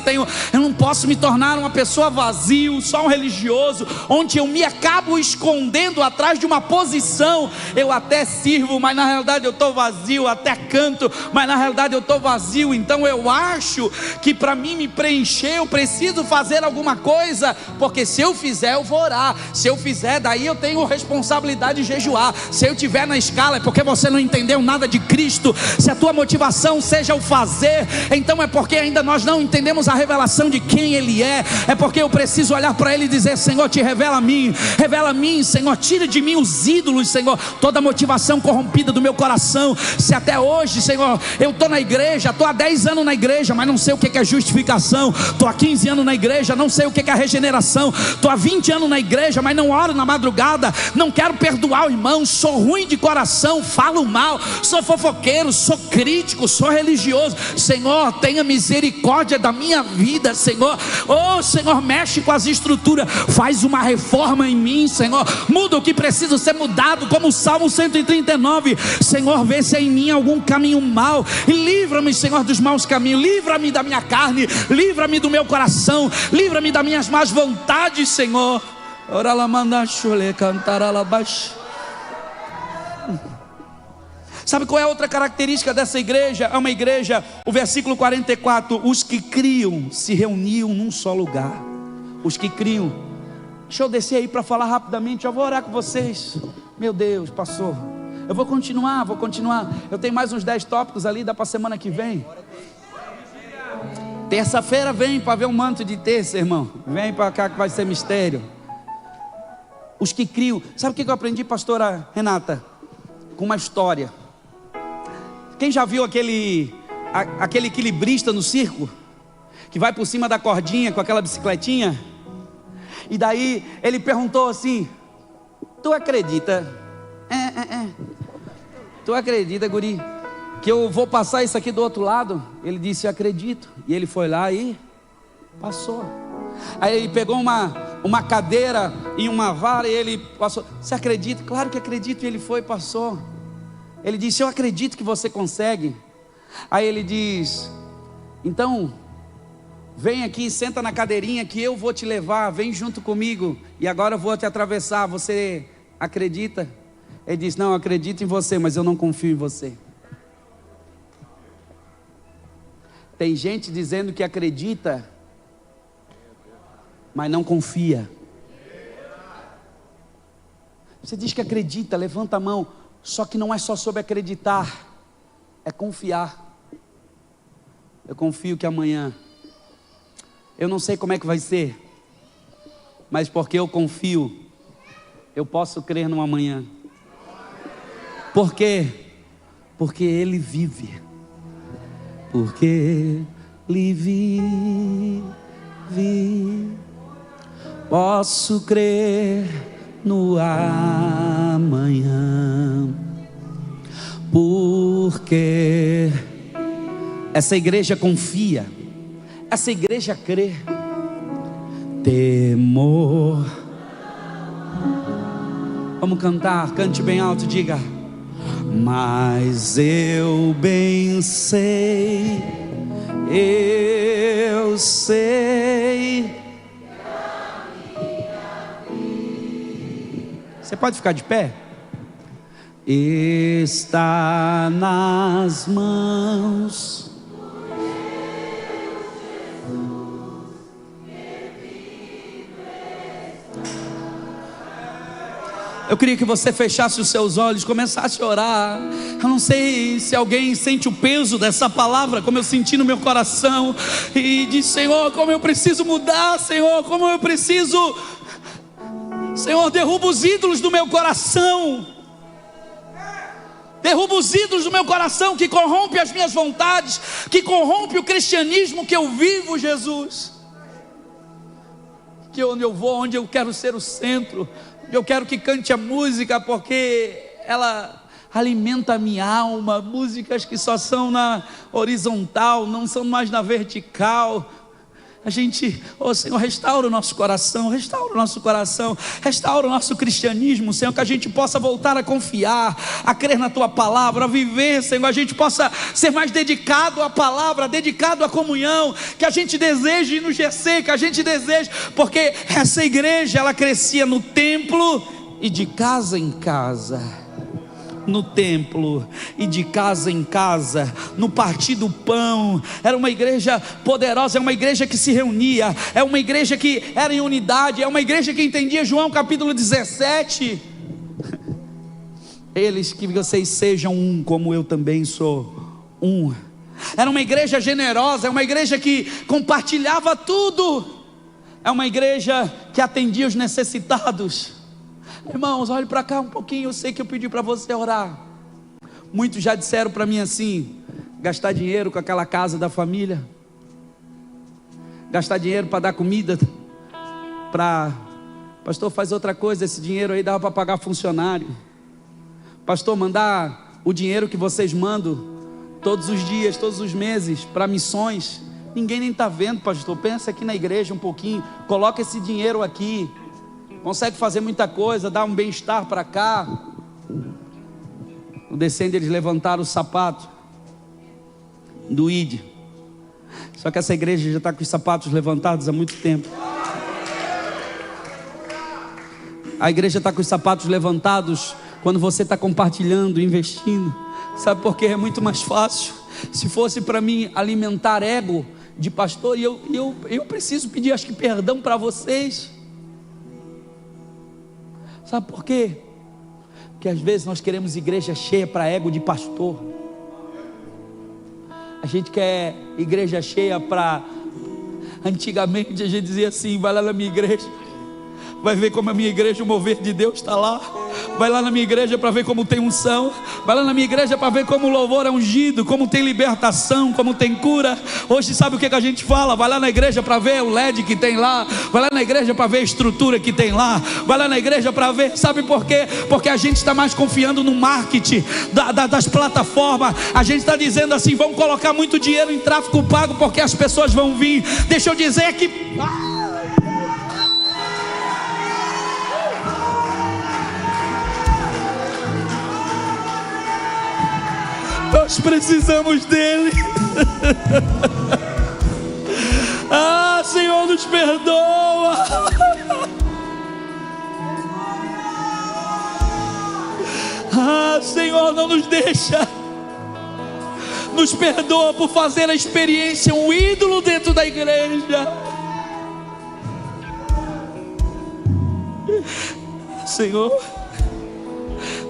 eu não posso me tornar uma pessoa vazia, só um religioso, onde eu me acabo escondendo atrás de uma posição. Eu até sirvo, mas na realidade eu estou vazio, até canto, mas na realidade eu estou vazio. Então eu acho que para mim me preencher, eu preciso fazer alguma coisa, porque se eu fizer eu vou orar, se eu fizer daí eu tenho responsabilidade de jejuar. Se eu estiver na escala é porque você não entendeu nada de Cristo. Se a tua motivação seja o fazer, então é porque ainda nós não entendemos a revelação de quem Ele é. É porque eu preciso olhar para Ele e dizer: Senhor, te revela a mim, Senhor, tira de mim os ídolos, Senhor, toda a motivação corrompida do meu coração. Se até hoje, Senhor, eu estou na igreja, estou há 10 anos na igreja, mas não sei o que é justificação. Estou há 15 anos na igreja, não sei o que é regeneração. Estou há 20 anos na igreja, mas não oro na madrugada, não quero perdoar o irmão, sou ruim de coração, falo mal, sou fofoqueiro, sou crítico, sou religioso. Senhor, tenha misericórdia da minha vida, Senhor. Senhor, mexe com as estruturas, faz uma reforma em mim, Senhor, muda o que precisa ser mudado, como o Salmo 139. Senhor, vê se é em mim algum caminho mau e livra-me, Senhor, dos maus caminhos. Livra-me da minha carne, livra-me do meu coração, livra-me das minhas más vontades, Senhor. Sabe qual é a outra característica dessa igreja? É uma igreja, o versículo 44: os que criam se reuniam num só lugar. Os que criam. Deixa eu descer aí para falar rapidamente, eu vou orar com vocês. Meu Deus, pastor, eu vou continuar. Eu tenho mais uns 10 tópicos ali, dá para semana que vem. Terça-feira vem para ver um manto de terça, irmão. Vem para cá que vai ser mistério. Os que criam. Sabe o que eu aprendi, pastora Renata? Com uma história. Quem já viu aquele equilibrista no circo? Que vai por cima da cordinha com aquela bicicletinha? E daí ele perguntou assim: tu acredita? Tu acredita, guri, que eu vou passar isso aqui do outro lado? Ele disse: acredito. E ele foi lá e passou. Aí ele pegou uma cadeira e uma vara e ele passou. Você acredita? Claro que acredito. E ele foi e passou. Ele disse: eu acredito que você consegue. Aí ele diz: então vem aqui, senta na cadeirinha que eu vou te levar, vem junto comigo e agora eu vou te atravessar. Você acredita? Ele disse: não, eu acredito em você, mas eu não confio em você. Tem gente dizendo que acredita, mas não confia. Você diz que acredita, levanta a mão. Só que não é só sobre acreditar, é confiar. Eu confio que amanhã, eu não sei como é que vai ser, mas porque eu confio, eu posso crer no amanhã. Por quê? Porque Ele vive. Porque Ele vive. Posso crer no amanhã. Porque essa igreja confia, essa igreja crê. Temor. Vamos cantar, cante bem alto, diga: mas eu bem sei, eu sei. Você pode ficar de pé? Está nas mãos. Eu queria que você fechasse os seus olhos, começasse a orar. Eu não sei se alguém sente o peso dessa palavra, como eu senti no meu coração, e diz: Senhor, como eu preciso mudar, Senhor, como eu preciso. Senhor, derruba os ídolos do meu coração. Derruba os ídolos do meu coração que corrompe as minhas vontades, que corrompe o cristianismo que eu vivo, Jesus. Que onde eu vou, onde eu quero ser o centro, eu quero que cante a música, porque ela alimenta a minha alma. Músicas que só são na horizontal, não são mais na vertical. A gente, Senhor, restaura o nosso coração, restaura o nosso coração, restaura o nosso cristianismo, Senhor, que a gente possa voltar a confiar, a crer na Tua palavra, a viver, Senhor, a gente possa ser mais dedicado à palavra, dedicado à comunhão, que a gente deseje ir no GC, que a gente deseje, porque essa igreja, ela crescia no templo e de casa em casa. No templo e de casa em casa, no partir do pão. Era uma igreja poderosa, é uma igreja que se reunia, é uma igreja que era em unidade, é uma igreja que entendia João capítulo 17. Eles, que vocês sejam um, como eu também sou um. Era uma igreja generosa, é uma igreja que compartilhava tudo, é uma igreja que atendia os necessitados. Irmãos, olhe para cá um pouquinho. Eu sei que eu pedi para você orar. Muitos já disseram para mim assim: gastar dinheiro com aquela casa da família, gastar dinheiro para dar comida, pastor, faz outra coisa, esse dinheiro aí dava para pagar funcionário. Pastor, mandar o dinheiro que vocês mandam todos os dias, todos os meses, para missões, ninguém nem está vendo, pastor. Pensa aqui na igreja um pouquinho, coloca esse dinheiro aqui, consegue fazer muita coisa, dá um bem-estar para cá. No descendo eles levantaram o sapato do ID. Só que essa igreja já está com os sapatos levantados há muito tempo. A igreja está com os sapatos levantados quando você está compartilhando, investindo. Sabe por quê? É muito mais fácil. Se fosse para mim alimentar ego de pastor, e eu preciso pedir, acho que perdão para vocês. Sabe por quê? Porque às vezes nós queremos igreja cheia para ego de pastor. A gente quer igreja cheia para... Antigamente a gente dizia assim: vai lá na minha igreja, vai ver como a minha igreja, o mover de Deus está lá. Vai lá na minha igreja para ver como tem unção. Vai lá na minha igreja para ver como o louvor é ungido, como tem libertação, como tem cura. Hoje sabe o que a gente fala? Vai lá na igreja para ver o LED que tem lá. Vai lá na igreja para ver a estrutura que tem lá. Vai lá na igreja para ver. Sabe por quê? Porque a gente está mais confiando no marketing das plataformas. A gente está dizendo assim: vamos colocar muito dinheiro em tráfego pago, porque as pessoas vão vir. Deixa eu dizer que... nós precisamos dele. Ah, Senhor, nos perdoa. Ah, Senhor, não nos deixa. Nos perdoa por fazer a experiência um ídolo dentro da igreja. Senhor,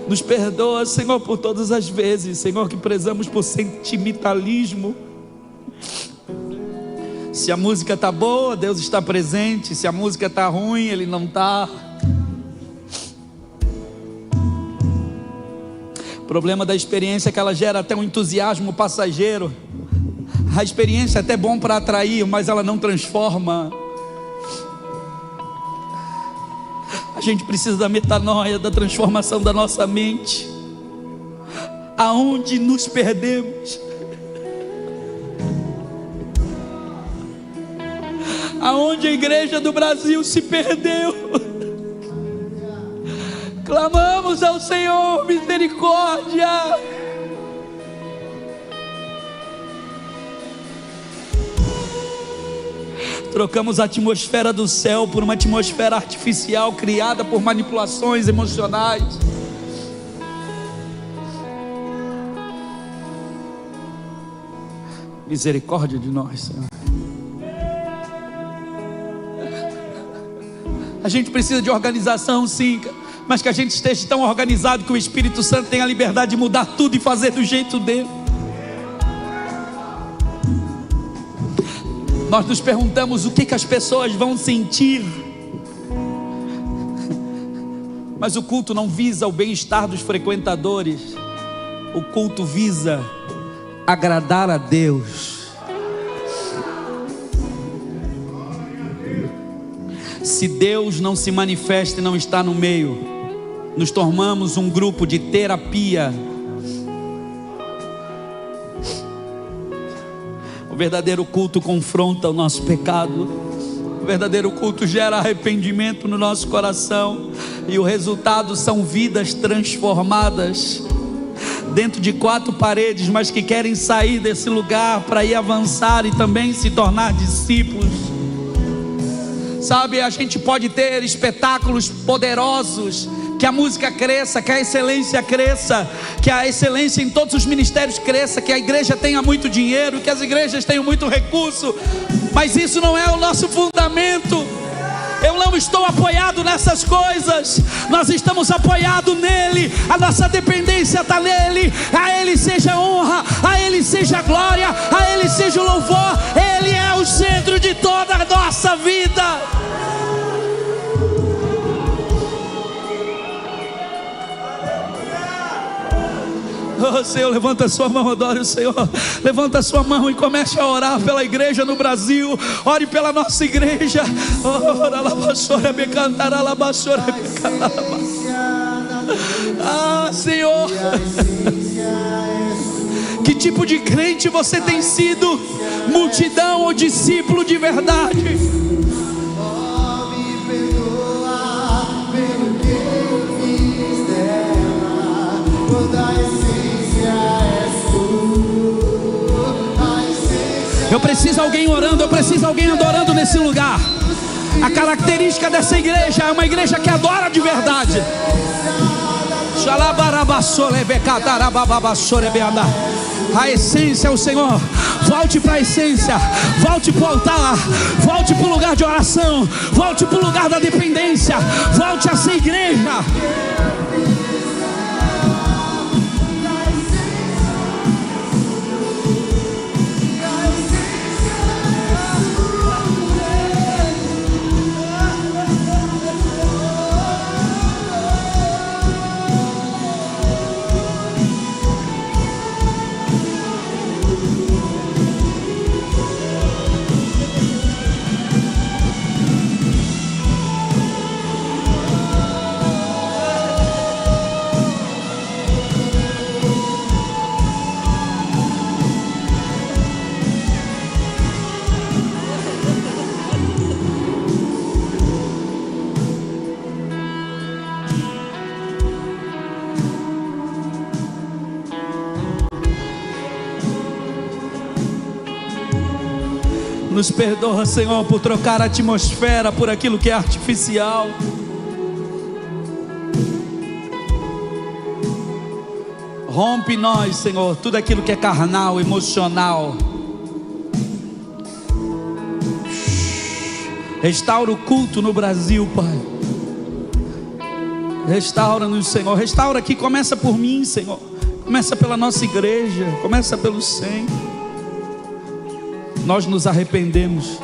nos perdoa, Senhor, por todas as vezes, Senhor, que prezamos por sentimentalismo. Se a música está boa, Deus está presente. Se a música está ruim, Ele não está. problema da experiência é que ela gera até um entusiasmo passageiro. A experiência é até bom para atrair, mas ela não transforma. A gente precisa da metanoia, da transformação da nossa mente. Aonde nos perdemos? Aonde a igreja do Brasil se perdeu? Clamamos ao Senhor misericórdia. Trocamos a atmosfera do céu por uma atmosfera artificial criada por manipulações emocionais. Misericórdia de nós, Senhor. A gente precisa de organização, sim, mas que a gente esteja tão organizado que o Espírito Santo tenha a liberdade de mudar tudo e fazer do jeito dele. Nós nos perguntamos o que as pessoas vão sentir, mas o culto não visa o bem-estar dos frequentadores, o culto visa agradar a Deus. Se Deus não se manifesta e não está no meio, nos tornamos um grupo de terapia. O verdadeiro culto confronta o nosso pecado. O verdadeiro culto gera arrependimento no nosso coração. E o resultado são vidas transformadas dentro de 4 paredes, mas que querem sair desse lugar para ir avançar e também se tornar discípulos. Sabe, a gente pode ter espetáculos poderosos, que a música cresça, que a excelência cresça, que a excelência em todos os ministérios cresça, que a igreja tenha muito dinheiro, que as igrejas tenham muito recurso, mas isso não é o nosso fundamento. Eu não estou apoiado nessas coisas, nós estamos apoiados nele, a nossa dependência está nele. A ele seja honra, a ele seja glória, a ele seja o louvor. Ele é o centro de toda a nossa vida. Oh Senhor, levanta a sua mão, adore o Senhor. Levanta a sua mão e comece a orar pela igreja no Brasil. Ore pela nossa igreja. Ah, Senhor, que tipo de crente você tem sido? Multidão ou discípulo de verdade? Eu preciso de alguém orando, eu preciso de alguém adorando nesse lugar. A característica dessa igreja é uma igreja que adora de verdade. A essência é o Senhor. Volte para a essência, volte para o altar, volte para o lugar de oração, volte para o lugar da dependência, volte a ser igreja. Nos perdoa, Senhor, por trocar a atmosfera por aquilo que é artificial. Rompe em nós, Senhor, tudo aquilo que é carnal, emocional. Restaura o culto no Brasil, Pai. Restaura-nos, Senhor. Restaura aqui, começa por mim, Senhor. Começa pela nossa igreja, começa pelo centro. Nós nos arrependemos.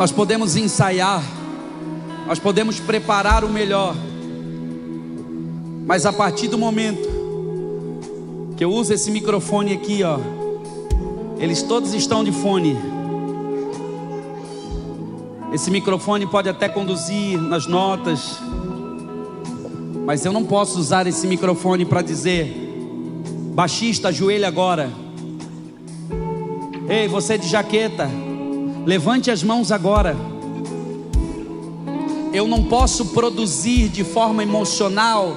Nós podemos ensaiar, nós podemos preparar o melhor, mas a partir do momento que eu uso esse microfone aqui, ó, eles todos estão de fone. Esse microfone pode até conduzir nas notas, mas eu não posso usar esse microfone para dizer: baixista, ajoelha agora. Ei, você de jaqueta, levante as mãos agora. Eu não posso produzir de forma emocional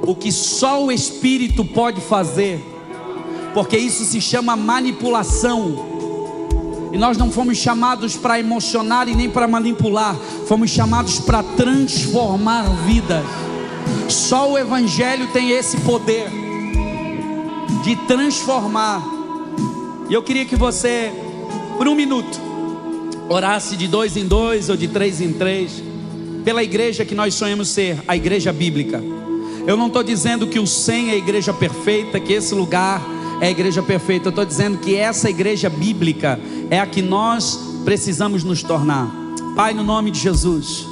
o que só o Espírito pode fazer, porque isso se chama manipulação. E nós não fomos chamados para emocionar e nem para manipular, fomos chamados para transformar vidas. Só o Evangelho tem esse poder de transformar. E eu queria que você, por um minuto, orasse de 2 em 2 ou de 3 em 3, pela igreja que nós sonhamos ser, a igreja bíblica. Eu não estou dizendo que o 100 é a igreja perfeita, que esse lugar é a igreja perfeita. Eu estou dizendo que essa igreja bíblica é a que nós precisamos nos tornar. Pai, no nome de Jesus,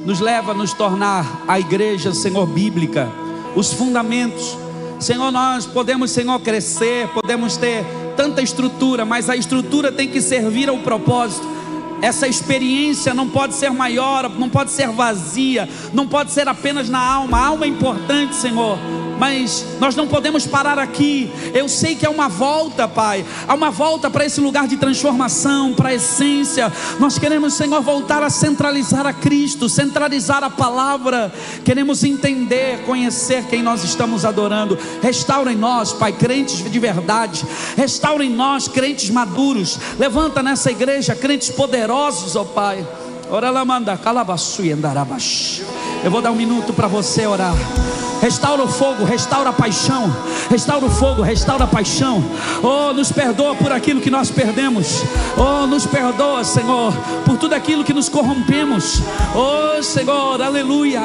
nos leva a nos tornar a igreja, Senhor, bíblica, os fundamentos. Senhor, nós podemos, Senhor, crescer, podemos ter tanta estrutura, mas a estrutura tem que servir ao propósito. Essa experiência não pode ser maior, não pode ser vazia, não pode ser apenas na alma. A alma é importante, Senhor, mas nós não podemos parar aqui. Eu sei que é uma volta, Pai, há uma volta para esse lugar de transformação, para a essência. Nós queremos, Senhor, voltar a centralizar a Cristo, centralizar a palavra. Queremos entender, conhecer quem nós estamos adorando. Restaura em nós, Pai, crentes de verdade. Restaura em nós, crentes maduros. Levanta nessa igreja crentes poderosos, ó Pai. Eu vou dar um minuto para você orar. Restaura o fogo, restaura a paixão. Restaura o fogo, restaura a paixão. Oh, nos perdoa por aquilo que nós perdemos. Oh, nos perdoa, Senhor, por tudo aquilo que nos corrompemos. Oh, Senhor, aleluia.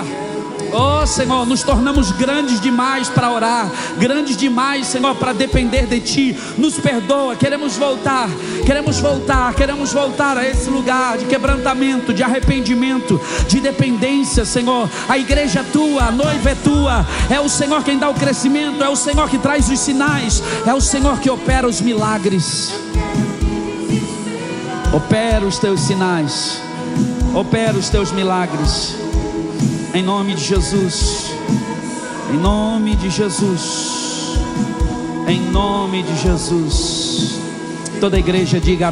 Oh, Senhor, nos tornamos grandes demais para orar, grandes demais, Senhor, para depender de Ti. Nos perdoa, queremos voltar a esse lugar de quebrantamento, de arrependimento, de dependência, Senhor. A igreja é Tua, a noiva é Tua. É o Senhor quem dá o crescimento, é o Senhor que traz os sinais, é o Senhor que opera os milagres. Opera os Teus sinais, opera os Teus milagres. Em nome de Jesus, em nome de Jesus, em nome de Jesus. Toda a igreja diga amém.